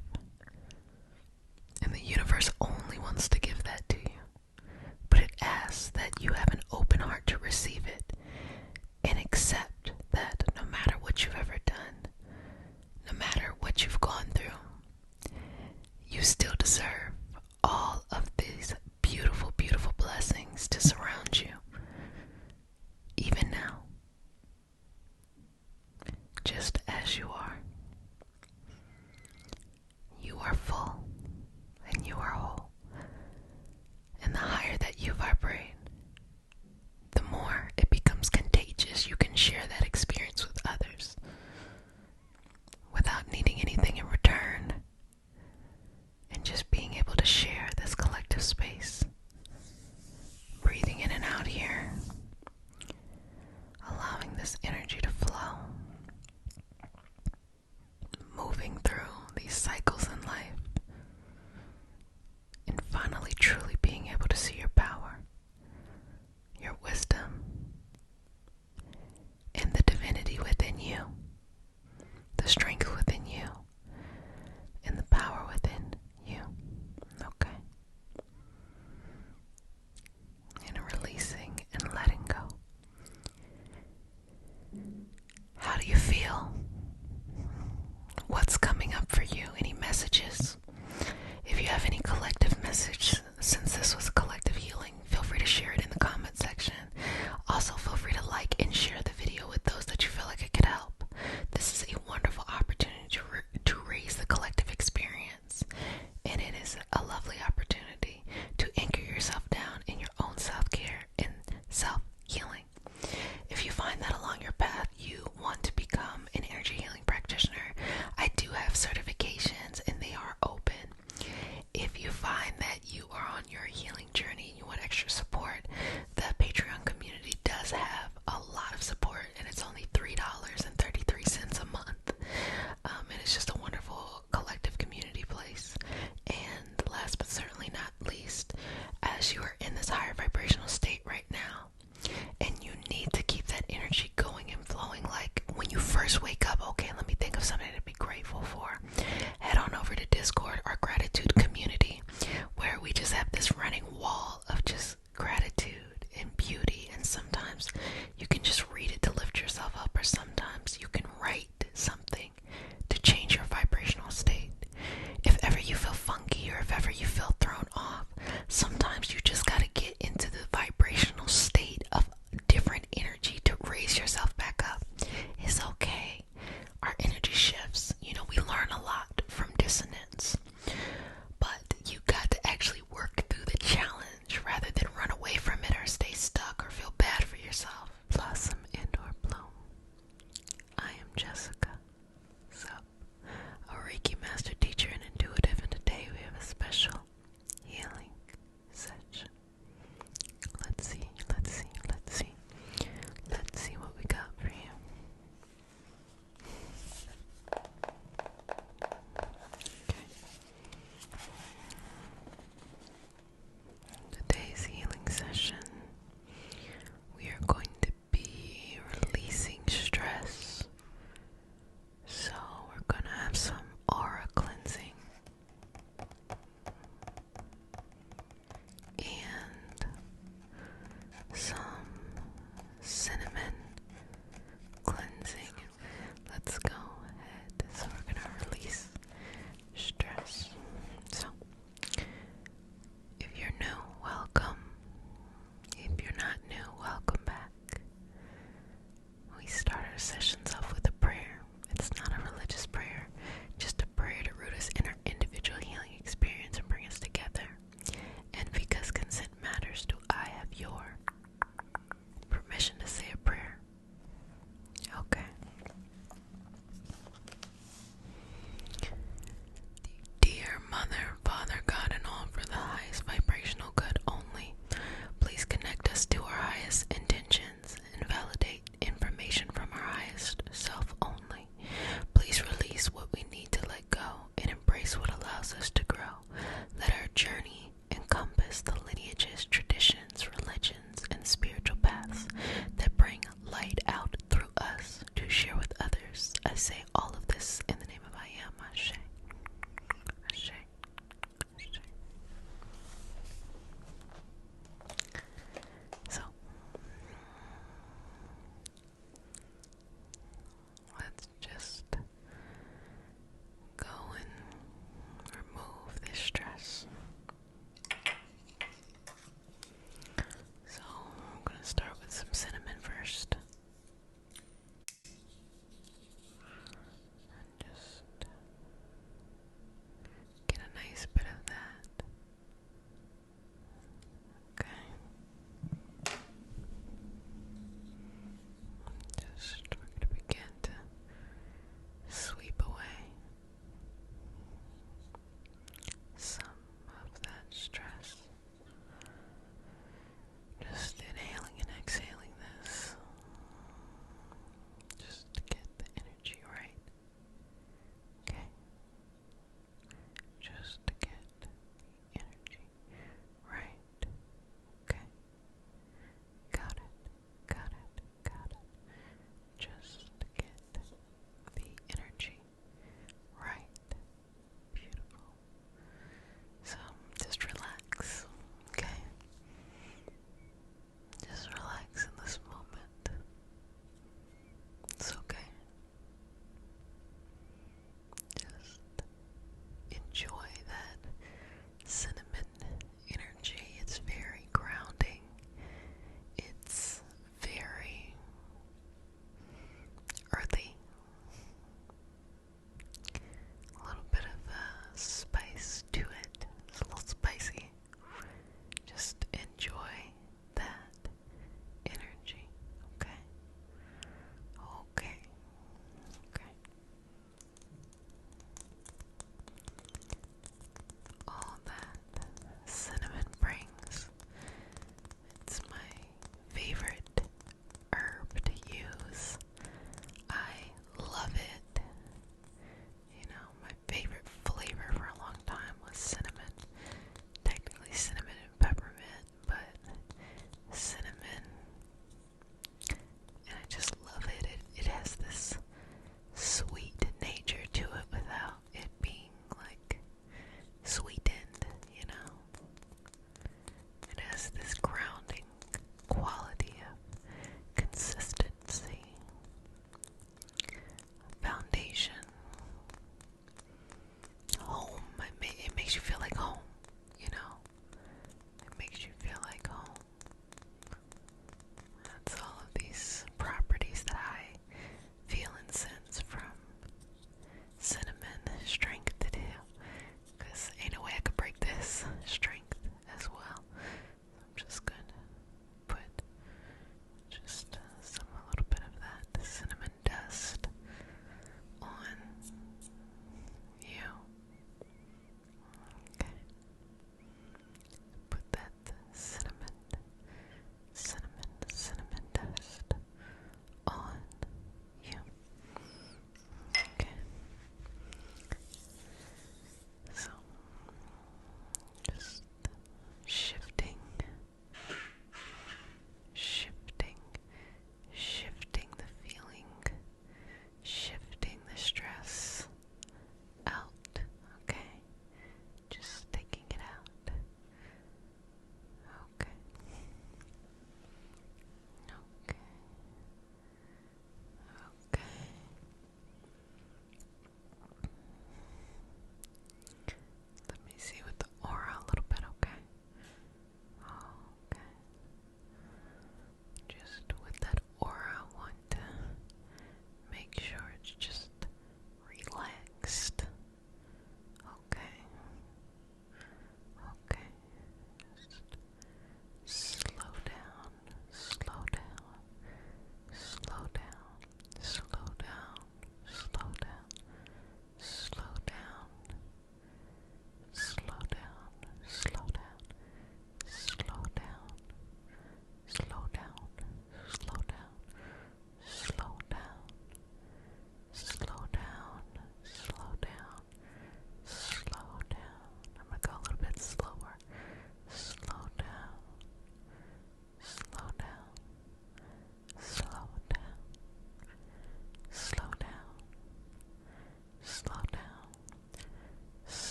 Speaker 1: And the universe only wants to give that to you, but it asks that you have an open heart to receive it and accept that no matter what you've ever done, no matter what you've gone through, you still deserve all of these beautiful, beautiful blessings to surround you, even now, just as you are. You are full and you are whole. And the higher that you vibrate, the more it becomes contagious. You can share that experience with others without needing anything in return, and just being able to share this collective space. Breathing in and out here, allowing this energy to flow, moving through these cycles in life, and finally truly being able to see your power, your wisdom, and the divinity within you, the strength within you, and the power within you. Okay? And releasing and letting go. How do you feel? What's coming up for you? Any messages? If you have any collective message, since this was a collective healing, feel free to share it in the comment section. Also, feel free to like and share the video with those that you feel like it could help. This is a wonderful opportunity to raise the collective experience, and it is a lovely opportunity to anchor yourself down in your own self-care and self-healing. If you find that along your path you want to become an energy healing practitioner, I do have certifications and they are open. If you find that you are on your healing journey and you want extra support, the Patreon community does have a lot of support, and it's only $3.33 a month. And it's just a wonderful collective community place. And last but certainly not least, as you are in this higher vibrational state right now, and you need to keep that energy going and flowing, like when you first wake up, okay, let me think of something to be grateful for. Head on over to Discord, our gratitude community, where we just have this running wall of just gratitude and beauty. And sometimes you can just read it to lift yourself up, or sometimes you can write something to change your vibrational state. If ever you feel funky, or if ever you feel thrown off, sometimes you just gotta get into the vibrational state of different energy to raise yourself back up. It's okay. Our energy shifts. We learn a lot from dissonance. But you got to actually work through the challenge rather than run away from it or stay stuck or feel bad for yourself. Blossom and or bloom. I am Jessica Sup, a Reiki master teacher and intuitive, and today we have a special healing session. Let's see what we got for you. Today's healing session, we are going to be releasing stress,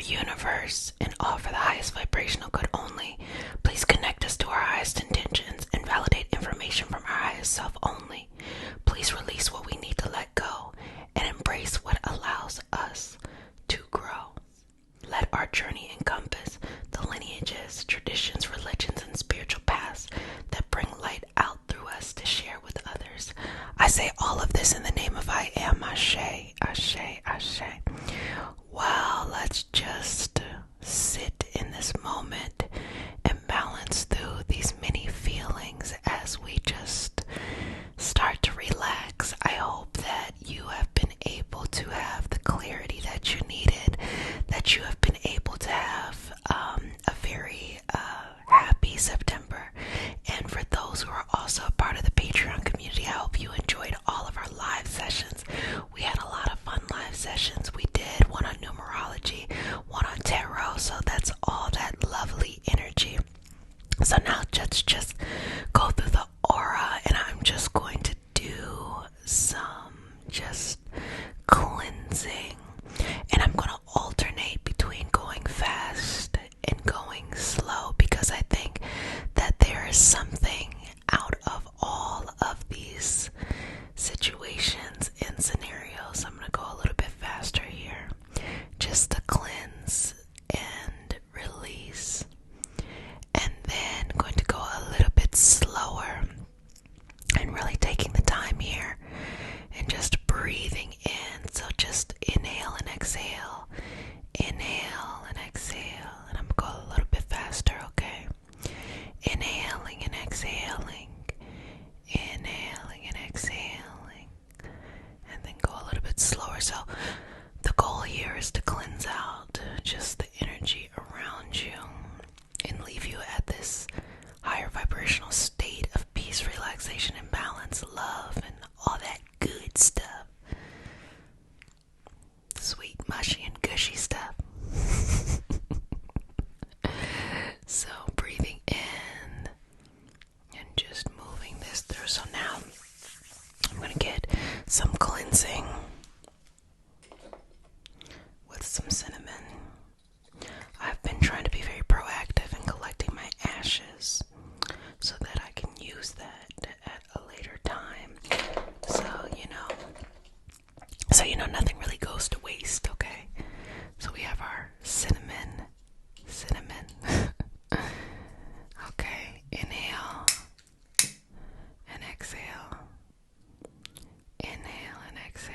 Speaker 1: universe, and all for the highest vibrational good only. Please connect us to our highest intentions and validate information from our highest self only. Please release what we need to let go and embrace what allows us to grow. Let our journey encompass the lineages, traditions, religions, and spiritual paths that bring light out through us to share with others. I say all of this in the name of I am. Ashe, Ashe, Ashe. Well, let's just sit in this moment and balance through these many feelings as we just start to relax. I hope that you have been able to have the clarity that you needed, that you have been able to have a very happy September. And for those who are also a part of the Patreon community, I hope you enjoyed all of our live sessions. We had a lot of fun live sessions. We did one on numerology, one on tarot, so that's all that lovely energy. So now let's just go through the aura, and I'm just going to do some just cleansing, and I'm going to alternate between going fast and going slow, because I think that there is something out of all of these situations and scenarios. I'm going to go a little bit faster here just to cleanse and release, and then going to go a little bit slower and really taking the time here and just breathing in. So just inhale and exhale, inhale and exhale, and I'm going to go a little bit faster, okay? Inhaling and exhaling, inhaling and exhaling, and then go a little bit slower. So the goal here is to cleanse out just the energy around you and leave you at this higher vibrational state of peace, relaxation, and balance, love, and all that good stuff. Sweet, mushy, and gushy stuff. So breathing in and just moving this through. So now I'm going to get some cleansing with some cinnamon. I've been trying to be very proactive in collecting my ashes so that I can use that at a later time. So, nothing really goes to waste, okay? So we have our cinnamon. Okay, inhale and exhale. Inhale and exhale.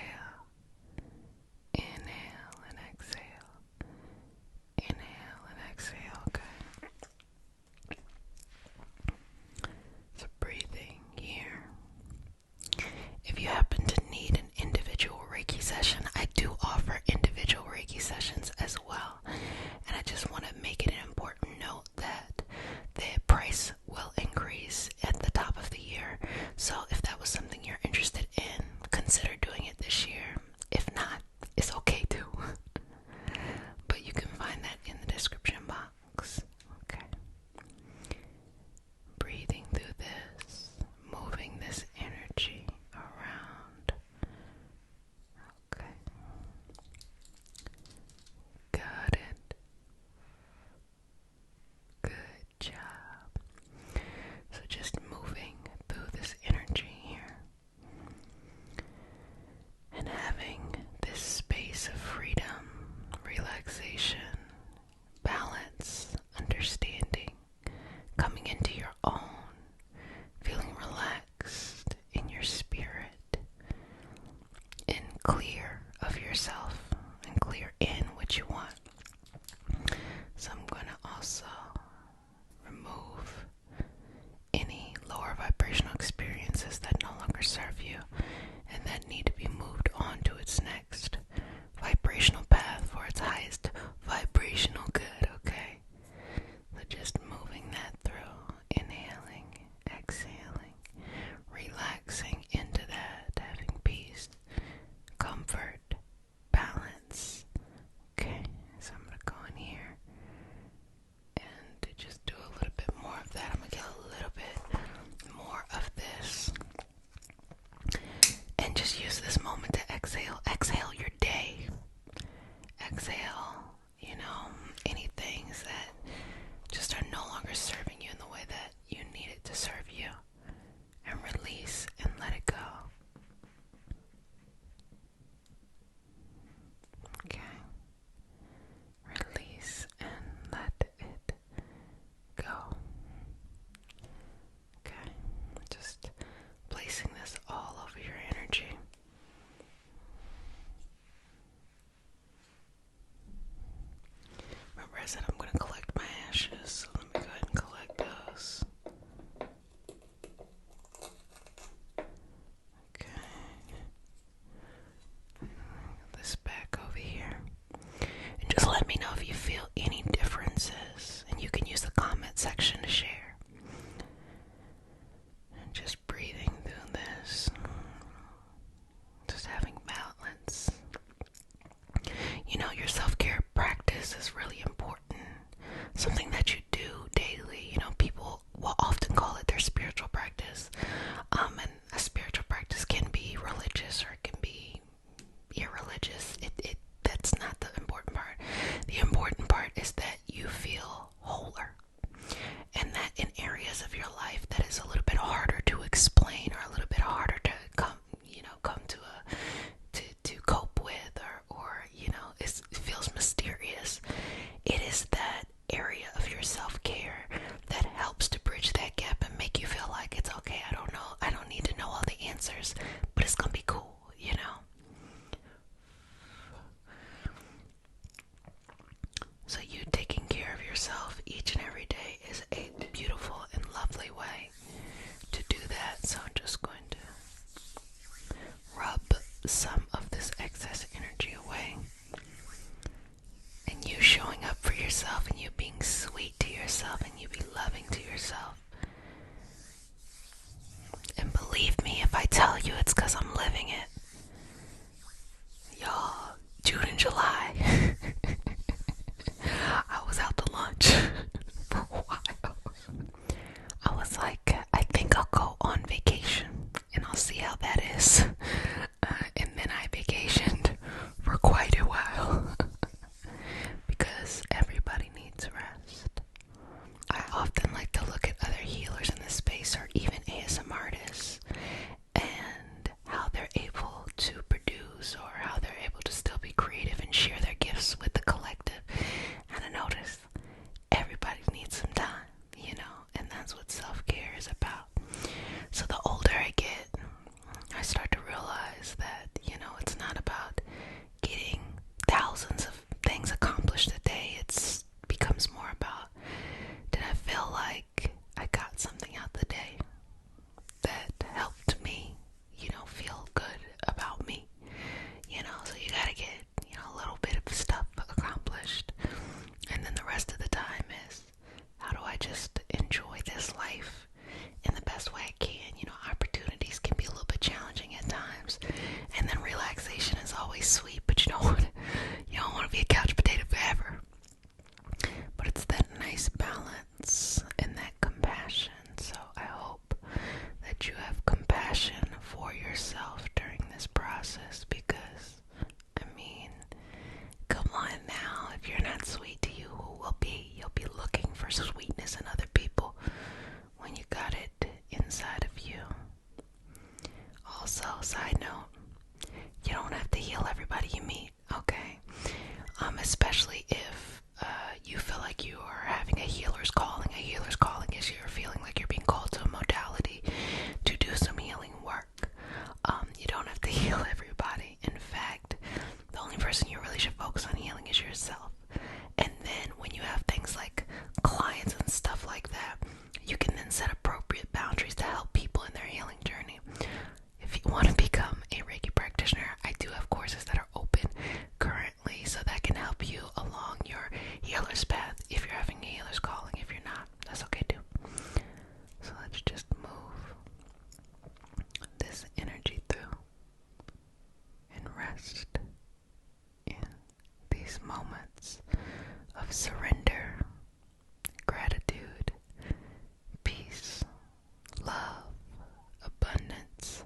Speaker 1: just breathing through this, just having balance. You know, your self-care practice is really important. Something that you do daily. You know, people will often call it their spiritual practice. And a spiritual practice can be religious or it can be irreligious. That's not the important part. The important part is that you feel wholer. And that in areas of your life that is a little bit harder to explain or a little bit harder to come to cope with or it feels mysterious. It is that area of your self-care that helps to bridge that gap and make you feel like it's okay. I don't need to know all the answers, but it's gonna be cool, So you taking care of yourself each and every day is a beautiful and lovely way to do that. So I'm just going to rub some of this excess energy away. And you showing up for yourself and you being sweet to yourself and you be loving to yourself. And believe me, if I tell you it's because I'm living it. Y'all, June and July, I was out to lunch for a while. I was like, I think I'll go on vacation and I'll see how that is. And then I vacationed for quite a while because everybody needs rest. I often like to look at other healers in this space or even ASMR artists and how they're able to produce or how they're able to still be creative and share their gifts with the collective. And I notice everybody needs some time, and that's what self-care is about. So the older I get, I start to realize that, it's not about getting thousands of things accomplished a day. It becomes more about, did I feel like I got something out the day that helped me, feel good about me, so you gotta get, a little bit of stuff accomplished. And then the rest of the time is, how do I just enjoy this life in the best way I can? Opportunities can be a little bit challenging at times. And then relaxation is always sweet, but you don't want to be a couch potato forever. But it's that nice balance and that compassion. So I hope that you have compassion for yourself during this process because, come on now, if you're not sweet to you, who will be? You'll be looking for sweetness in other people when you got it inside of you. Also, side note, you don't have to heal everybody you meet, okay? Especially if you feel like you are having a healer's calling. A healer's calling is you're feeling like you're being called to a modality to do some healing work. You don't have to heal everybody. In fact, the only person you really should focus on healing is yourself. And then when you have things like clients and stuff like that, you can then set appropriate boundaries to help people in their healing journey. If you want to become a Reiki practitioner, I do have courses that are open currently, so that can help you along your healer's path. If you're having a healer's calling, if you're not, that's okay too. So let's just move this energy through and rest in these moments of surrender, gratitude, peace, love, abundance,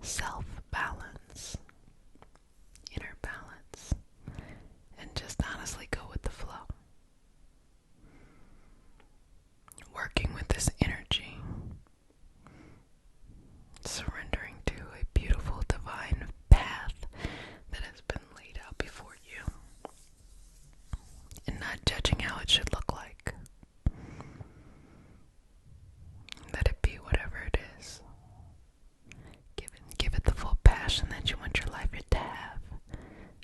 Speaker 1: self-balance, inner balance, and just honestly go with the flow. Working with this energy, surrendering to a beautiful divine path that has been laid out before you, and not judging how it should look like. Let it be whatever it is. Give it the full passion that you want your life to have,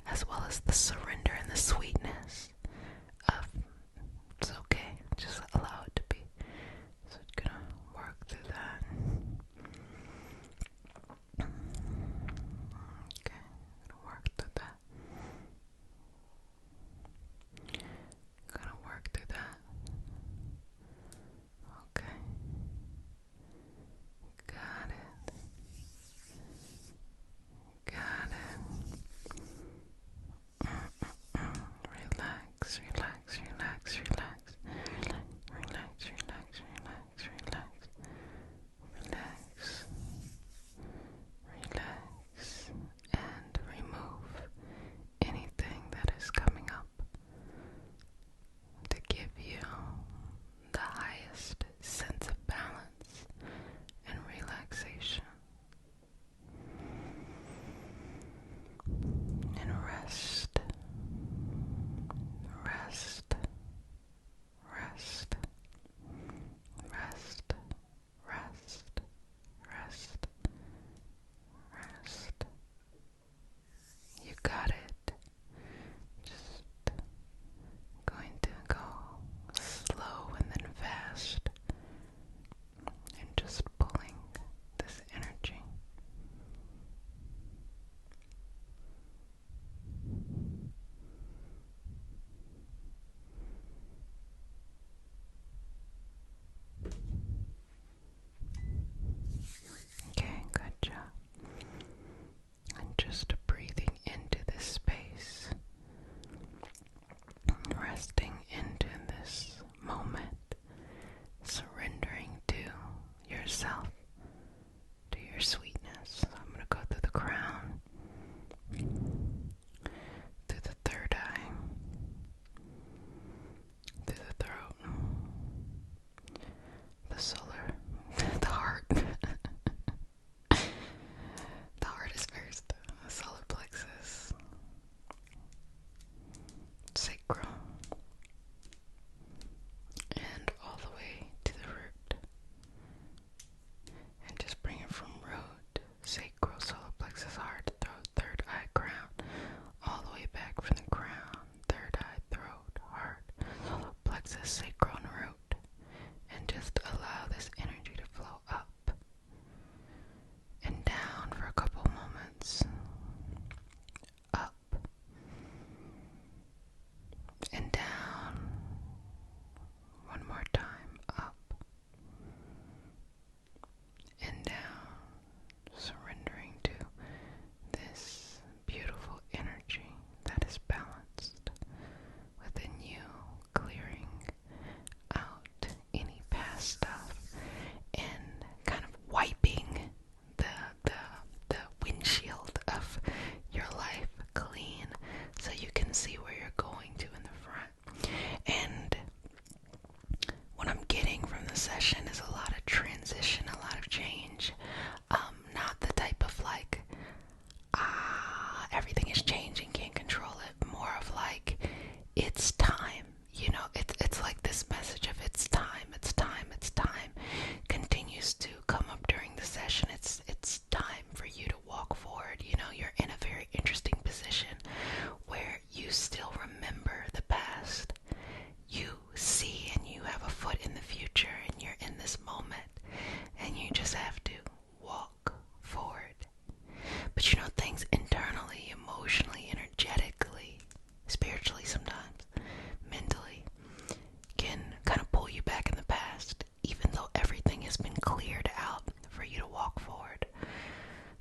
Speaker 1: as well as the surrender and the sweetness of it's okay, just allow it to be. So it's gonna work through that. yourself to your sweetness. So I'm going to go through the crown, through the third eye, through the throat, the solar, the heart. The heart is first, the solar plexus, sacral, and all the way to the root. And just bring it from root, sacral, solar plexus, heart, throat, third eye, crown, all the way back from the crown, third eye, throat, heart, solar plexus, sacral, and root. And just allow this energy to flow up and down for a couple moments. Up and down. One more time. Up and down. Surrendering to this beautiful energy that is balanced within you, clearing out any past stuff and kind of wiping the windshield of your life clean so you can see where you're going to in the front. And what I'm getting from the session is a lot of transition, a lot of change. Not the type of like, everything is changing, can't control it. More of like, it's time. You know, it's like this message of it's time, it's time, it's time continues to come up during the session. It's time for you to walk forward. You know, you're in a very interesting position where you still remember the past. You see and you have a foot in the future and you're in this moment and you just have to walk forward. But you know, things internally, emotionally, energetically, spiritually sometimes, mentally, can kind of pull you back in the past, even though everything has been cleared out for you to walk forward.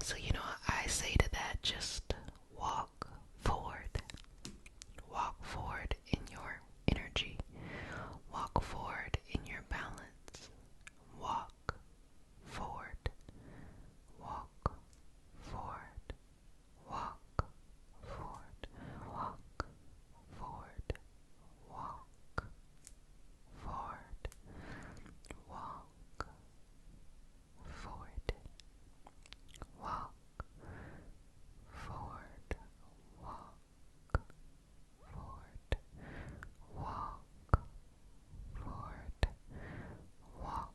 Speaker 1: So, you know, I say to that, just walk forward. Walk forward in your energy. Walk forward in your balance. Walk forward. Walk forward. Walk forward. Walk forward. Walk forward. Walk forward. Walk forward. Walk forward. Walk forward. Walk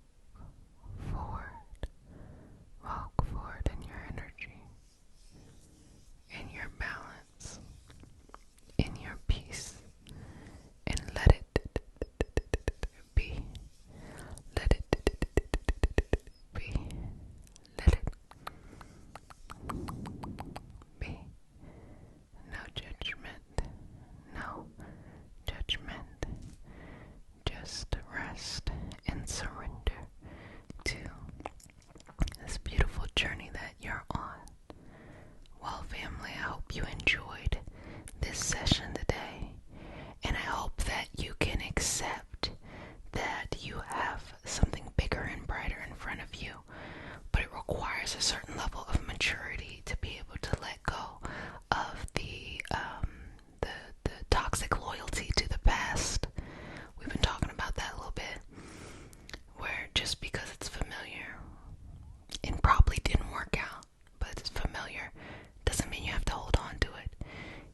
Speaker 1: forward. Walk forward in your energy, in your balance, in your peace, and let it be. Let it be. Let it be. No judgment. No judgment. Just rest and surrender to this beautiful journey that you're on. Well, family, I hope you enjoyed this session today, and I hope that you can accept that you have something bigger and brighter in front of you, but it requires a certain level of maturity to be able to let go of the toxic loyalty to the past. We've been talking about that a little bit, where just because it's familiar and probably didn't work out, but it's familiar, doesn't mean you have to hold on to it.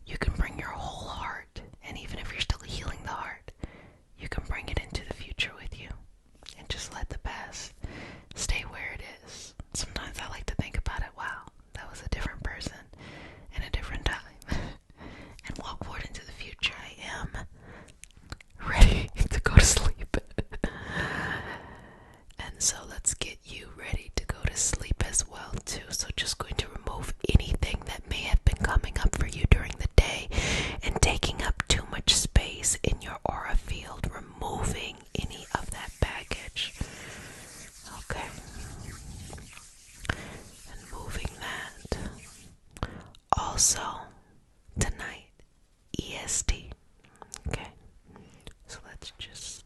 Speaker 1: You can bring your whole heart, and even if you're still healing the heart, you can bring it into the future with you and just let the past stay where it is. Sometimes I like to think about it, wow, that was a different person in a different time. And walk forward into the future. I am ready to go to sleep. And so let's get you ready to go to sleep as well too. So just going to remove anything that may have been coming up for you during the day and taking up too much space in your aura field, removing any of that baggage. Okay. And moving that. Also, tonight, EST. Okay. So let's just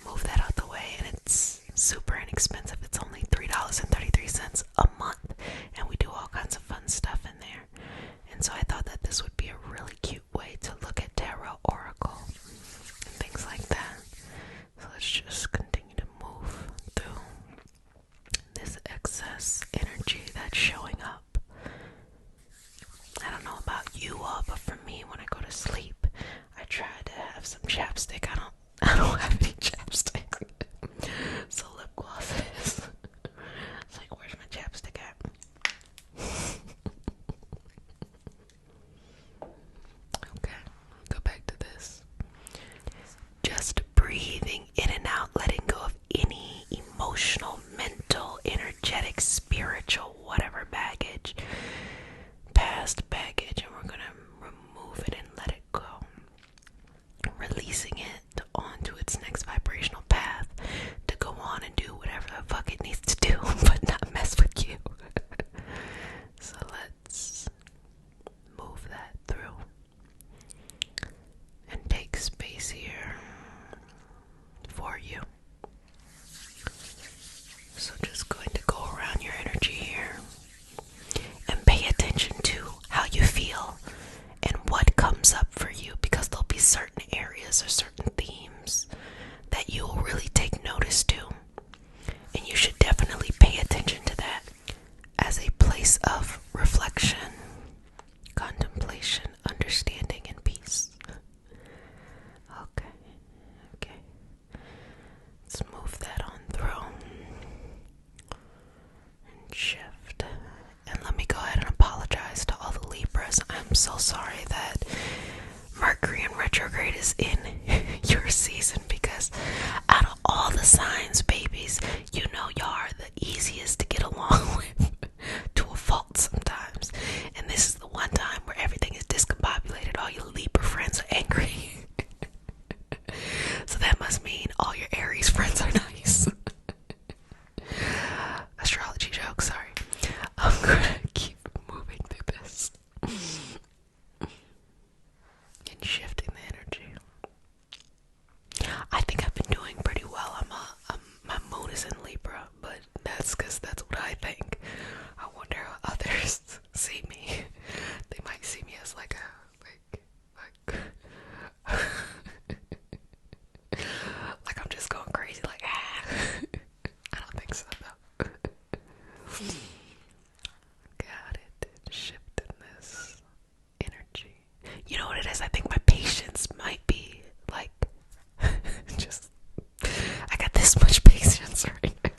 Speaker 1: move that out the way, and it's super super inexpensive. It's only $3.33 a month, and we do all kinds of fun stuff in there. And so I thought that this would be a really cute way to look at tarot, oracle, and things like that. So let's just continue to move through this excess energy that's showing up. I don't know about you all, but for me, when I go to sleep, I try to have some chapstick. I don't have any chapstick. So lip gloss is. It's like, where's my chapstick at? Okay, go back to this. Just breathing in and out, letting go of any emotional, mental, energetic, spiritual, whatever baggage, past baggage, and we're gonna remove it and let it go. Releasing it onto its next vibrational path to go on and do whatever the fuck it needs to do, but not mess with you. So let's move that through and take space here for you. So just going to go around your energy here and pay attention to how you feel and what comes up for you, because there'll be certain areas or certain themes that you will really take notice to, and you should definitely pay attention to that as a place of reflection, contemplation, understanding, and peace. Okay, let's move that on through and shift. And let me go ahead and apologize to all the Libras. I'm so sorry that Mercury in retrograde is in your season, because out of all the signs, babies, you know y'all are the easiest to get along with to a fault sometimes. And this is the one time where everything is discombobulated. All your Libra friends are angry. So that must mean all your Aries friends are nice. Astrology joke, sorry. I'm gonna keep moving through this and shifting the energy. I think I've been doing pretty well. My moon is in Libra, but that's because that's what I think. I wonder how others see me. They might see me as like like I'm just going crazy, like I don't think so though. Got it. Shifting this energy. You know what it is? I think my patience might be like just I got this much patience right now.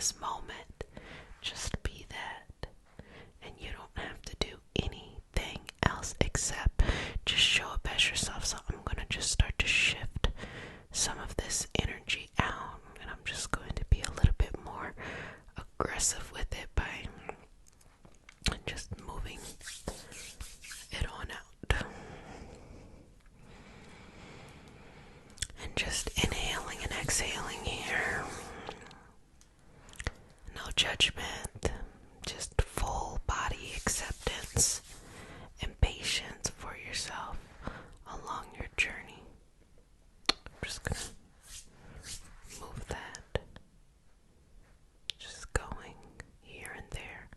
Speaker 1: this moment. Just be that. And you don't have to do anything else except just show up as yourself. So I'm going to just start to shift some of this energy out, and I'm just going to be a little bit more aggressive with it by just moving it on out. And just inhaling and exhaling here. No judgment, just full body acceptance and patience for yourself along your journey. I'm just gonna move that, just going here and there.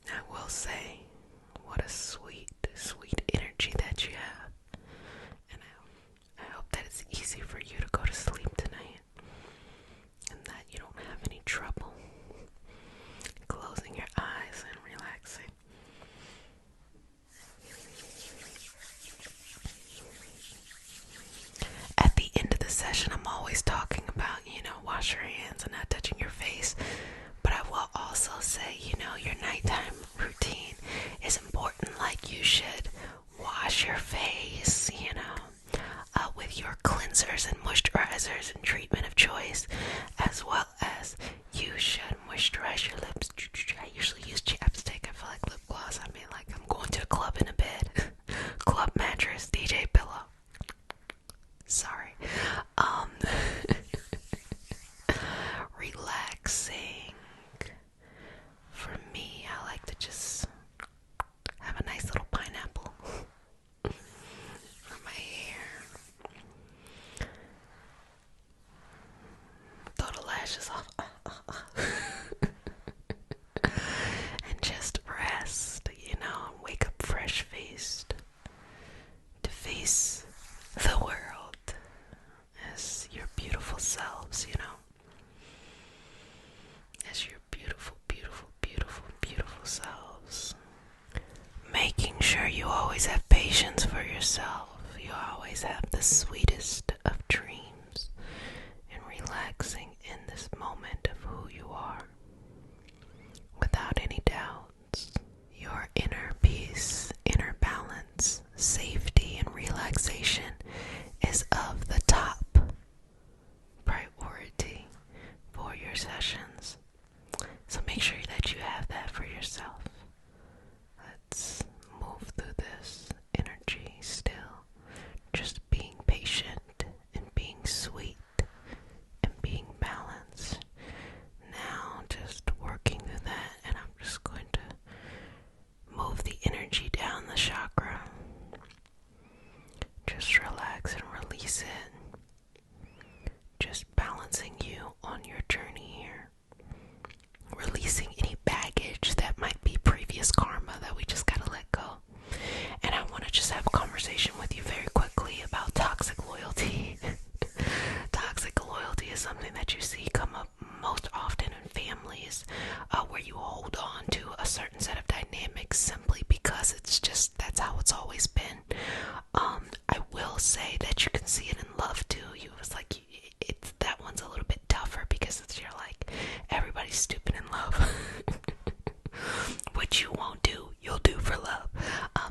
Speaker 1: I will say, what a sweet, sweet energy that you have. And I hope that it's easy for you to go to sleep tonight, and that you don't have any trouble closing your eyes and relaxing. At the end of the session, I'm always talking about, wash your hands and not touching your face. But I will also say, your nighttime routine is important. Like, you should wash your face, with your cleansers and moisturizers and treatment of choice, as well as you should moisturize your lips. I usually use chapstick. I feel like lip gloss. I'm going to a club in a bed. Club mattress, DJ pillow. Sorry. Relaxing. For me, I like to just have a nice little pineapple for my hair. Throw the lashes off. And just rest, wake up fresh-faced to face the world as your beautiful selves, as your beautiful, beautiful, beautiful, beautiful selves. Making sure you always have patience for yourself. You always have the sweetest of dreams, and relaxing in this moment of who you are without any doubts. Your inner peace, inner balance, safety, and relaxation is of the top priority for your sessions. So make sure that you have that for yourself. Let's move through this energy still. Just being patient and being sweet and being balanced. Now just working through that, and I'm just going to move the energy down the chakra. Just relax and release it. Just balancing you on your journey here. Releasing any baggage that might be previous karma that we just gotta let go. And I want to just have a conversation with you very quickly about toxic loyalty. Toxic loyalty is something that you see come up most often in families, where you hold on to a certain set of dynamics simply because that's how it's always been. I will say that you can see it in love too. That one's a little bit tougher because you're like, everybody's stupid in love. What you won't do, you'll do for love.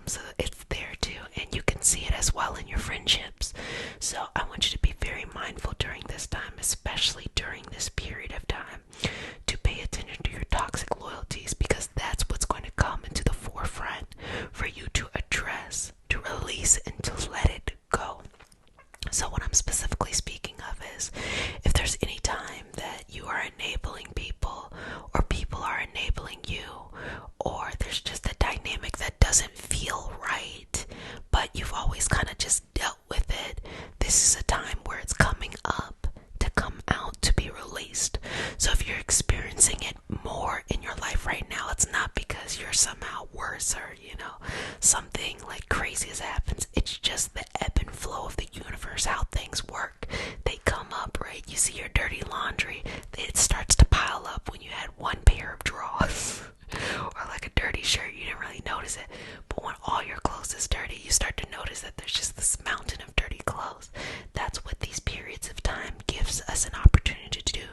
Speaker 1: So it's there too, and you can see it as well in your friendships. So I want you to be very mindful during this time, especially during this period of time, to pay attention to your toxic loyalties, because that's what's going to come into the forefront for you to address, to release, and to let it go. So what I'm specifically speaking of is, if there's any time that you are enabling people, or people are enabling you, or there's just a dynamic that doesn't feel right, but you've always kind of just dealt with it, this is a time where it's coming up to come out, to be released. So if you're experiencing it more in your life right now, it's not because you're somehow worse or, something like crazy has happened. It's just the ebb and flow of the universe, how things work. They come up, right? You see your dirty laundry, it starts to pile up when you had one pair of drawers. Or like a dirty shirt, you didn't really notice it. But when all your clothes is dirty, you start to notice that there's just this mountain of dirty clothes. That's what these periods of time gives us an opportunity to do,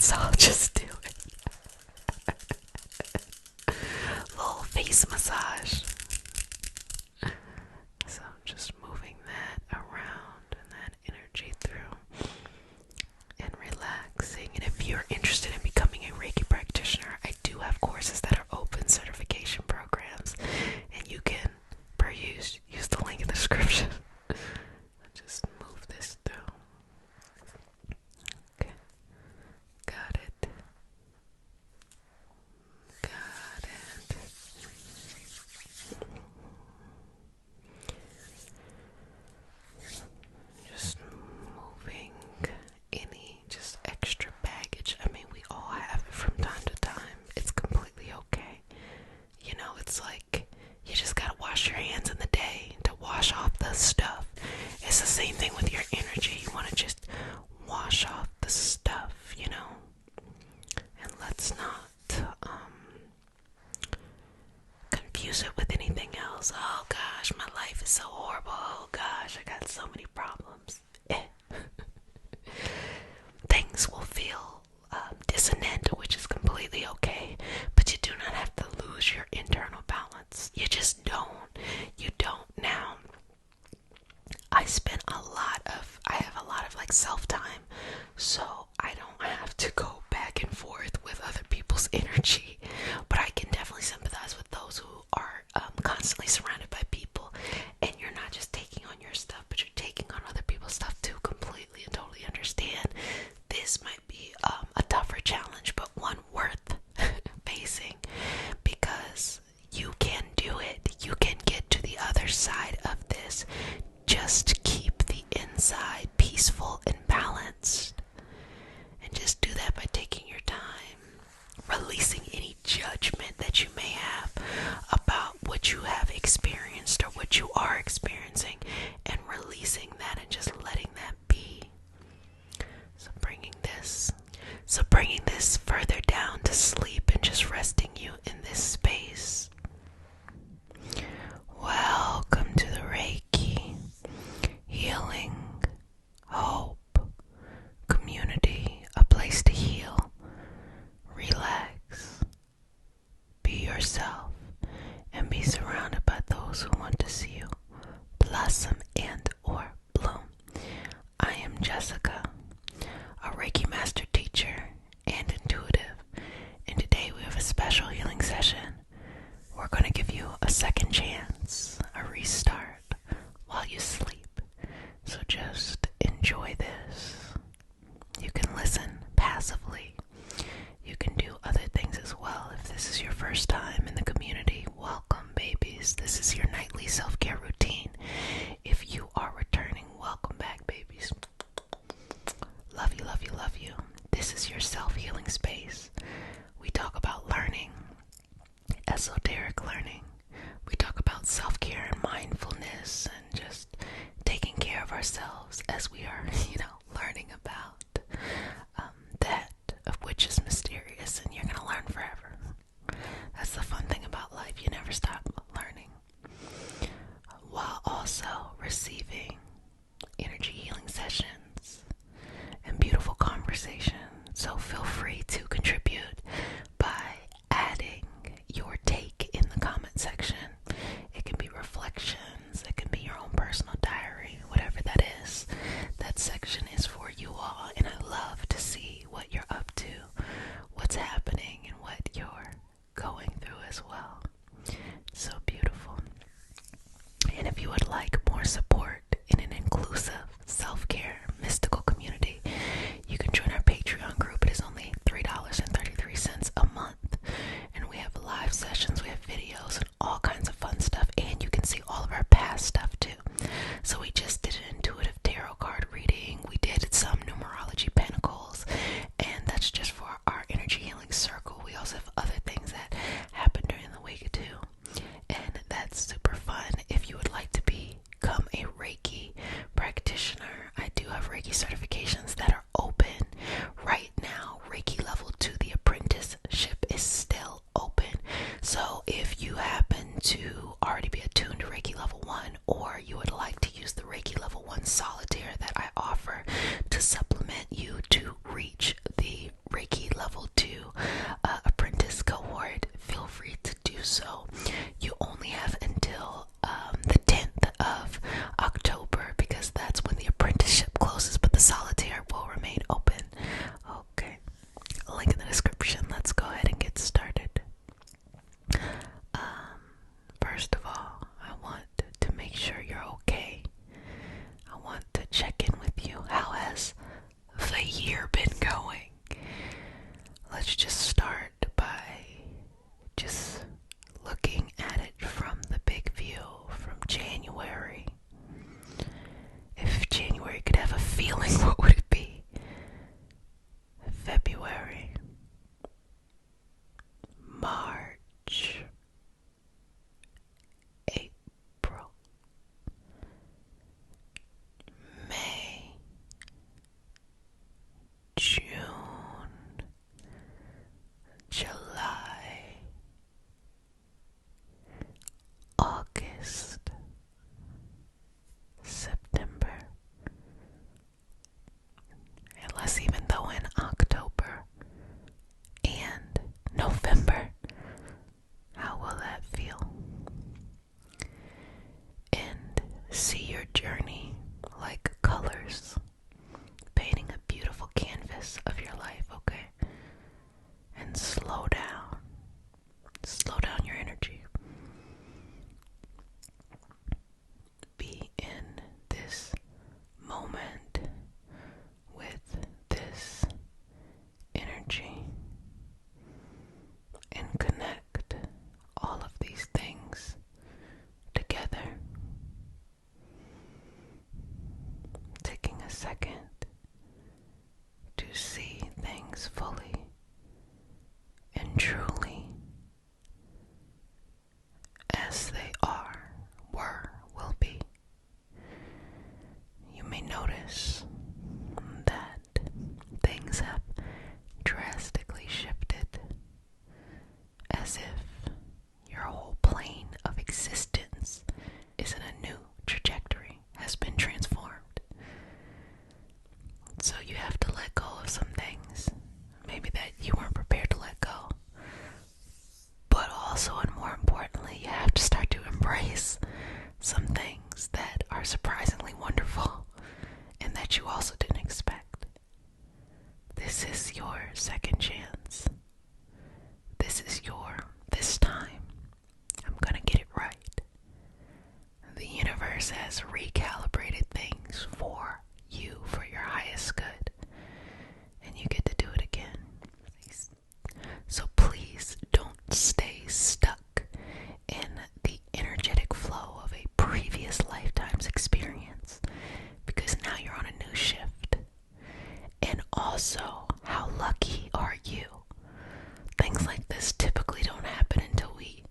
Speaker 1: so I'll just do it. Little face massage. So just moving that around and that energy through and relaxing. And if you're interested in becoming a Reiki practitioner, I do have courses that are open certification programs, and you can use the link in the description. Just move this through. Okay. Got it. Got it. Just moving any just extra baggage. I mean, we all have it from time to time. It's completely okay. You know, it's like you just gotta wash your hands in the day to wash off the stuff. It's the same thing with your energy. You want to just wash off the stuff, you know? And let's not confuse it with anything else. Oh gosh, my life is so horrible. Oh gosh, I got so many problems. Things will feel dissonant, which is completely okay, but you do not have to lose your internal balance. You just don't. You don't. Now, I have a lot of like self-time, so I don't have to go back and forth with other people's energy, but I can definitely sympathize with those who are constantly surrounded by people, and you're not just taking on your stuff, but you're taking on other people's stuff too. Completely and totally understand. This might be a tougher challenge, but one worth facing, because you can do it. You can get to the other side of this. Just keep the inside peaceful and balanced. And just do that by taking your time, releasing any judgment that you may have about what you have experienced or what you are experiencing, and releasing that and just letting that be. So bringing this further down to sleep and just resting you in this space. Welcome to the Reiki healing, hope, community, a place to heal, relax, be yourself, and be surrounded by those who want to see you blossom and or bloom. I am Jessica, a Reiki master teacher and intuitive, and today we have a special healing session. We're going to give you a second chance, a restart, while you sleep. So just enjoy this. You can listen passively. You can do other things as well. If this is your first time in the community, welcome, babies. This is your nightly self-care routine. If you are returning, welcome back, babies. Love you, love you, love you. This is your self-healing space. We talk about learning, esoteric learning. We talk about self-care and mindfulness and just taking care of ourselves as we are, learning about that of which is mysterious, and you're going to learn forever. That's the fun thing about life. You never stop learning, while also receiving energy healing sessions and beautiful conversation. So feel free to contribute by adding your take in the comment section. It can be reflections, it can be your own personal diary, whatever that is. That section is for you all, and I love to see what you're up to, what's happening, and what you're going through as well. So beautiful. And if you would like more support in an inclusive self-care mystical community, you can join our Patreon group. It is only $3.33 a month, and we have live sessions, we have videos, and all kinds of fun stuff, and you can see all of our past stuff too. So we just did an intuitive tarot card reading, we did some numerology pentacles, and that's just for our energy healing circle. We also have other things that happen during the week too, and that's super fun. If you would like to become a Reiki practitioner, I do have Reiki certifications that are open right now. Reiki level 2, the apprenticeship, is still open. So if you happen to already be attuned to Reiki level 1, or you would like to use the Reiki level 1 solitaire that I offer to supplement you to reach the Reiki July, August, September, and let's even throw in October and November. How will that feel? And see your journey like colors, painting a beautiful canvas of your life, okay? And slow down your energy. Be in this moment with this energy and connect all of these things together. Taking a second to see things fully and truly as they are, were, will be. You may notice that things have drastically shifted, as if your whole plane of existence is in a new trajectory, has been transformed. So you have to let go of some things, maybe that you weren't prepared to let go. But also, and more importantly, you have to start to embrace some things that are surprisingly wonderful and that you also didn't expect. This is your second chance. This time, I'm gonna get it right. The universe has recalibrated things for you, for your highest good, and you get to do it again. So please don't stay stuck in the energetic flow of a previous lifetime's experience, because now you're on a new shift. And also, how lucky are you? Things like this typically don't happen until we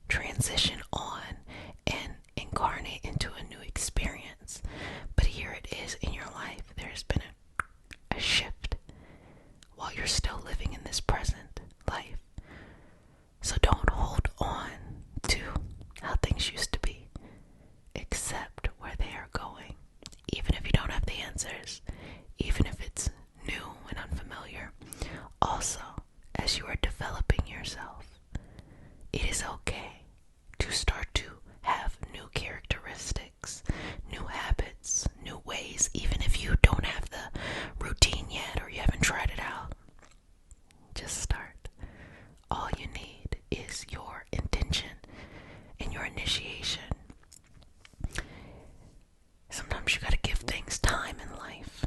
Speaker 1: transition on and incarnate into a new experience. But here it is in your life. There's been a shift while you're still living in this present life. So don't hold on to how things used to be. Accept where they are going, even if you don't have the answers, even if it's new and unfamiliar. Also, as you are developing yourself, it is okay to start to have new characteristics, new habits, new ways, even if you don't have the routine yet or you haven't tried it out. Just start. All you need is your intention and your initiation. Sometimes you gotta give things time in life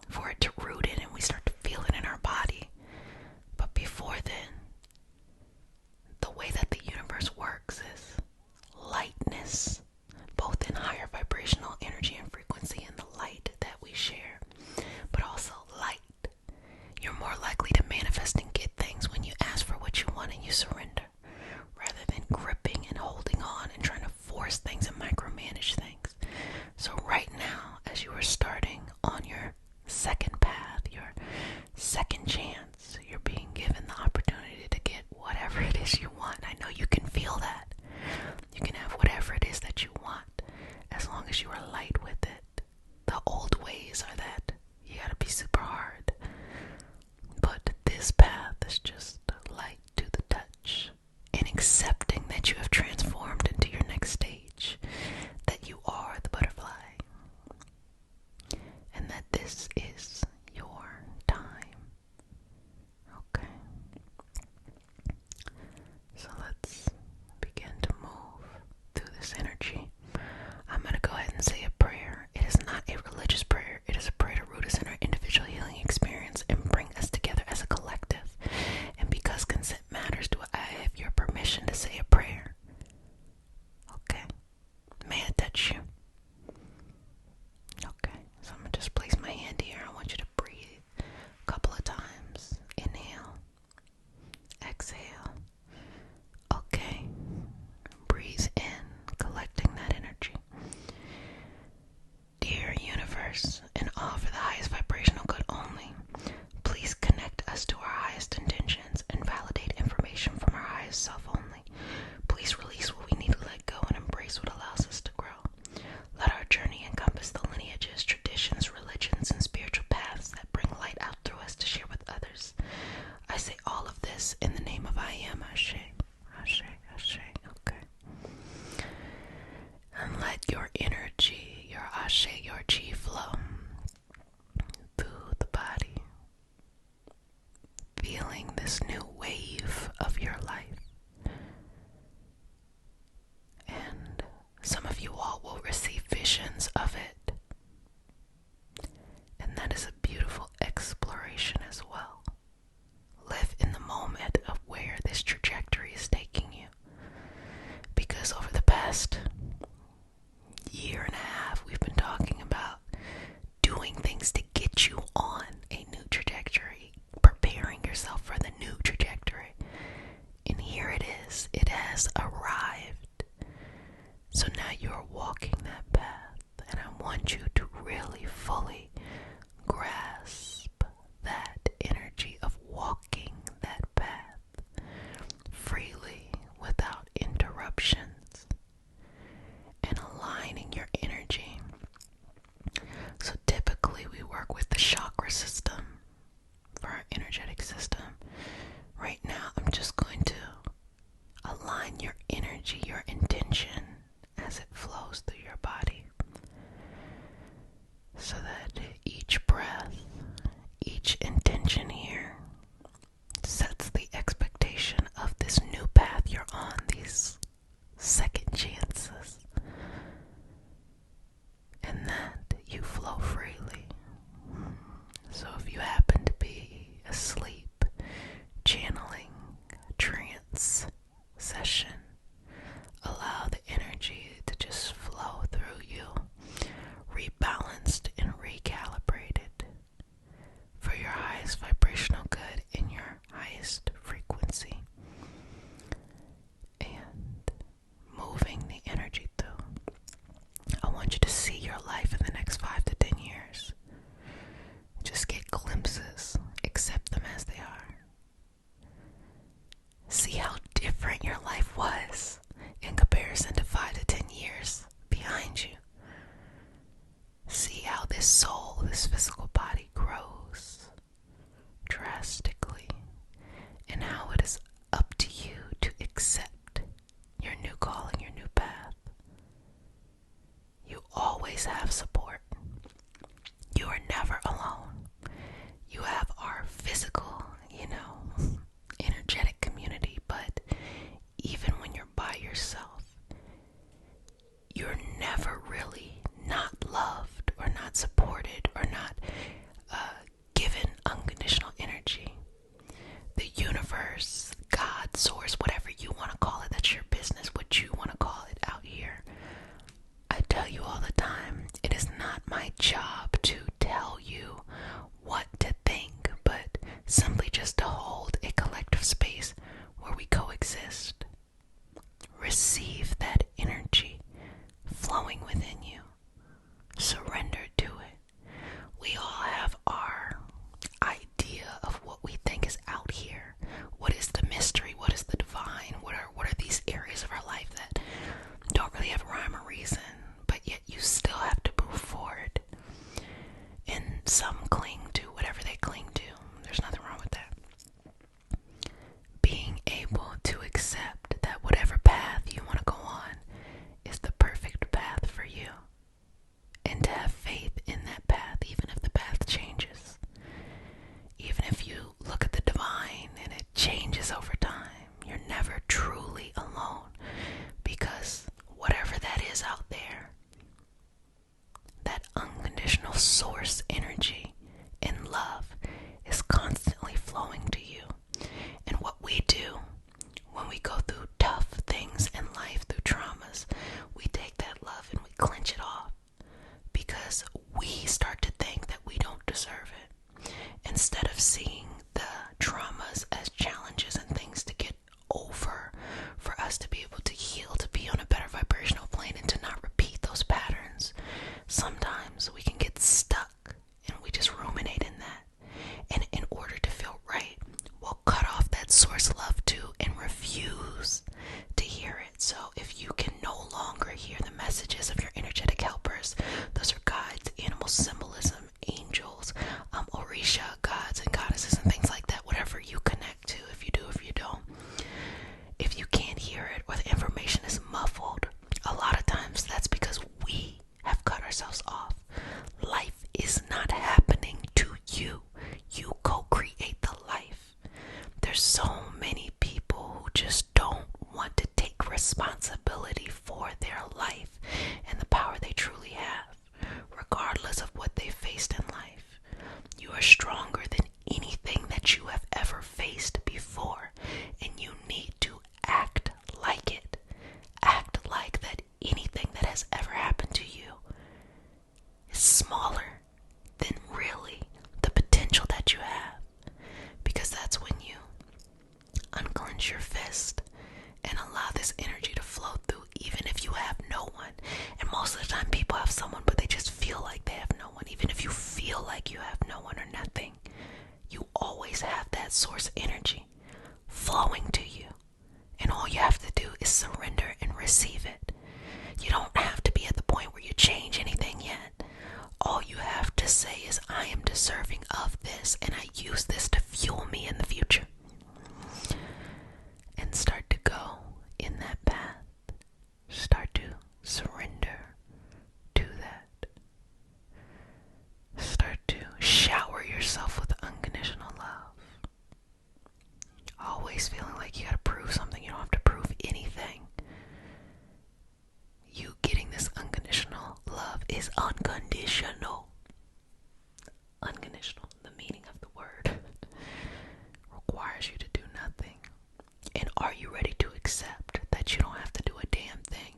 Speaker 1: for it to root in and we start to feel it in our body. But before then, the way that the universe works is lightness, both in higher vibrational energy and frequency and the light that we share, but also light. You're more likely to manifest and get things when you ask for what you want and you surrender, rather than gripping and holding on and trying to force things and micromanage things. So right now, as you are starting on your second path, your second chance, you're being given the opportunity to get whatever it is you want. I know you can feel that. You can have whatever it is that you want, as long as you are light with it. The old ways are that you gotta be super hard. But this this in the name of I am. Ashe, Ashe, Ashe. Okay. And let your energy, your Ashe, your chi flow through the body, feeling this new wave of your life. And some of you all will receive visions of it. And that is a beautiful exploration as well. Live in the moment of where this trajectory is taking you. Because over the past year and a half, we've been talking about doing things to get you on a new trajectory, preparing yourself for the new trajectory. And here it is. It has arrived. So now you are walking that path, and I want you to really fully grasp that energy of walking that path freely without interruptions and aligning your energy. So typically we work with the chakra system for our energetic system. Right now I'm just going to align your energy, your intention as it flows through your body, so that each breath, each intention here sets the expectation of this new path you're on, these second chances, and that you flow freely. So if you happen to be asleep, channeling, trance session, allow the energy to just flow through you, rebalanced and recalibrated for your highest vibrational good in your highest frequency, and moving the energy through. I want you to see your life in the next 5 to 10 years. Just get glimpses, accept them as they are. See how different your life was in comparison to 5 to 10 years behind you. See how this soul, this physical body grows drastically, and how it is up to you to accept your new calling, your new path. You always have support. You are never alone. You have our physical, energetic community, but even when you're by yourself, you're never really not loved or not supported or not given unconditional energy. The universe, God, source, whatever you want to call it, that's your business, what you want to call it out here. I tell you all the time, it is not my job to tell you what to think, but simply just to hold a collective space where we coexist. Receive that energy flowing within you. Surrender to it. We all have our idea of what we think is out here. What is the mystery? What is the divine? What are these areas of our life that don't really have rhyme or reason, but yet you still have to move forward? And some cling to whatever they cling to. There's nothing wrong with that. Being able to accept that whatever path you want to go on there's so many people who just don't want to take responsibility for their life and the power they truly have, regardless of what they faced in life. You are stronger than anything that you have ever faced before, and you need to act like it. Act like that anything that has ever happened to you is smaller than really the potential that you have. Because that's when you unclench your fist and allow this energy to flow through, even if you have no one. And most of the time people have someone, but they just feel like they have no one. Even if you feel like you have no one or nothing, you always have that source energy flowing to you. And all you have to do is surrender and receive it. You don't have to be at the point where you change anything yet. All you have to say is, I am deserving of this, and I use this to fuel me in the future. And start to go in that path. Start to surrender to that. Start to shower yourself with unconditional love. Always feeling like you gotta prove something. You don't have to prove anything. You getting this unconditional love is unconditional. Unconditional, the meaning of the word, requires you to do nothing. And are you ready to accept that you don't have to do a damn thing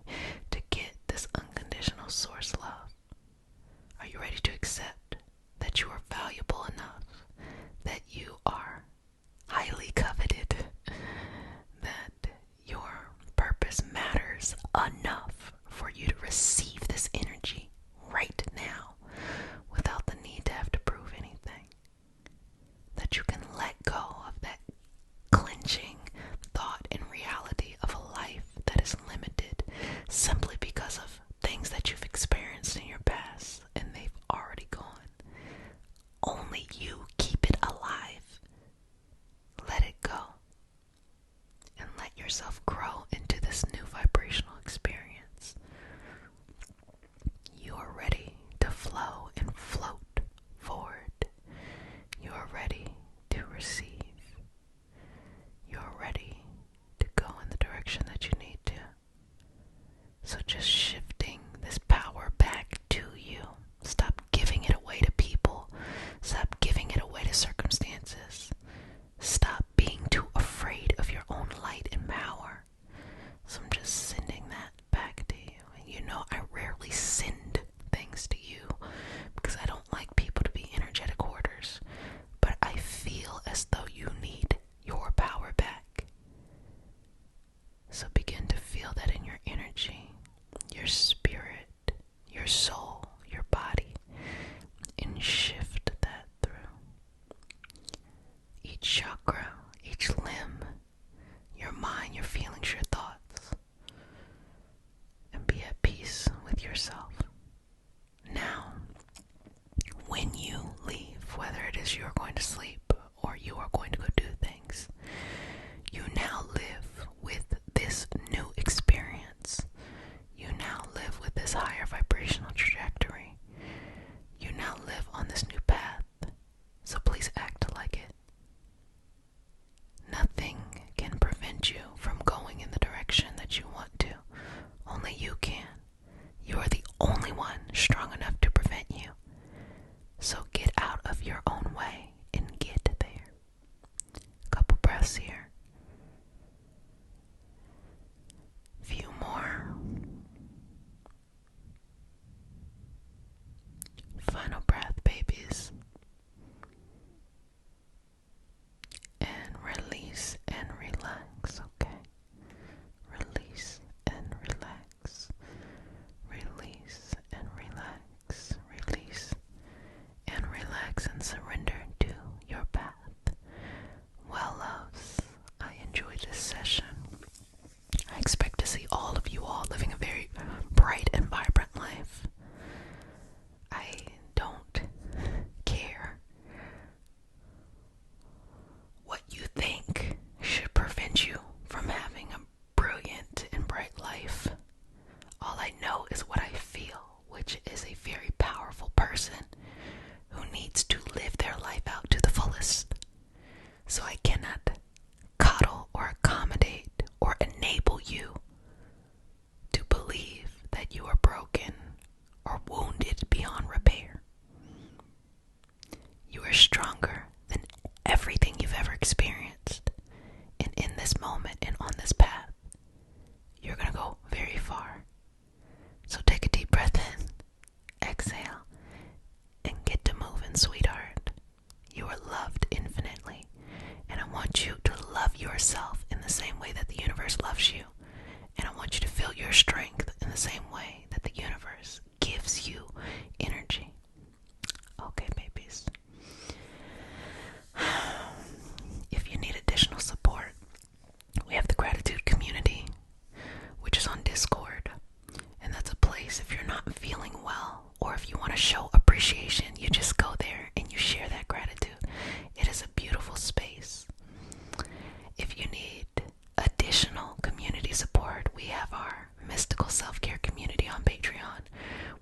Speaker 1: to get this unconditional source love? Are you ready to accept that you are valuable enough, that you are highly coveted, that your purpose matters enough for you to receive this energy right now without the need to have to prove anything? That you can let go of that clenching thought and reality of a life that is limited simply because of things that you've experienced in your past and they've already gone. Only you keep it alive. Let it go and let yourself grow into this new vibrational experience. You are ready to flow and float forward. You are ready to receive. You are ready to go in the direction that you need to. So just shifting this power back to you. Stop giving it away to people. Stop giving it away to circumstances. Stop being too afraid of your own light and power. So I'm just sending that back to you. And you know, I rarely send things to you because I don't like people to be energetic hoarders. But I feel as though you need your power back. So begin to feel that in your energy, your spirit, your soul, your body, and shift that through each chakra, each limb, your mind, your feelings, your thoughts, and be at peace with yourself. Now, when you leave, whether it is you're going to sleep or you are going to go do things, you now live with this new experience. You now live with this higher vibrational trajectory. You now live on this new path. So please act like it. Nothing can prevent you from going in the direction that you want to. Only you can. You are the only one strong enough to prevent you. So get out of your own way and get there. Couple breaths here. Few more. Final breath, babies. And release and relax, okay? Release and relax. Release and relax. Release and relax and surrender to your path. Well, loves, I enjoyed this session. I expect to see all of you all living a very bright and vibrant life. I don't care what you think should prevent you from having a brilliant and bright life. All I know is what I feel, which is a very powerful person who needs to live their life out to the fullest. So I cannot enable you to believe that you are broken or wounded beyond repair. You are stronger than everything you've ever experienced. And in this moment and on this path, you're going to go very far. So take a deep breath in, exhale, and get to moving, sweetheart. You are loved infinitely. And I want you to love yourself in the same way that the universe loves you. And I want you to feel your strength in the same way that the universe gives you energy. Okay, babies. If you need additional support, we have the gratitude community, which is on Discord. And that's a place if you're not feeling well, or if you want to show appreciation, you just go there and you share that gratitude. It is a beautiful space. If you need additional community support, we have our mystical self-care community on Patreon,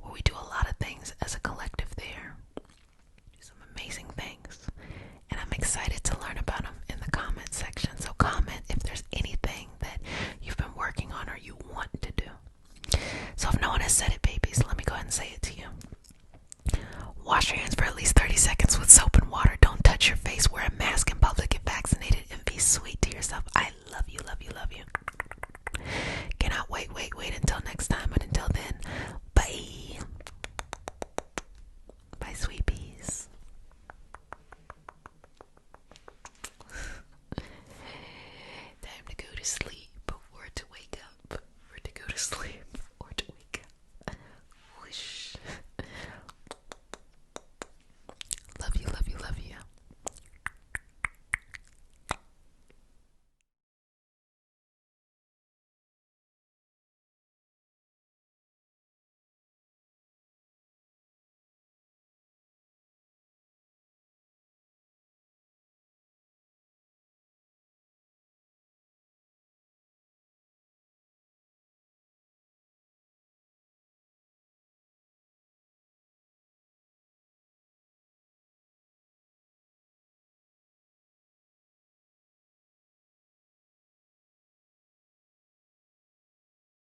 Speaker 1: where we do a lot of things as a collective there. Do some amazing things. And I'm excited to learn about them in the comment section. So comment if there's anything that you've been working on or you want to do. So if no one has said it, babies, let me go ahead and say it to you. Wash your hands for at least 30 seconds with soap and water. Don't touch your face. Wear a mask in public. Get vaccinated. And be sweet to yourself. I love you, love you, love you. Cannot wait until next time. But until then,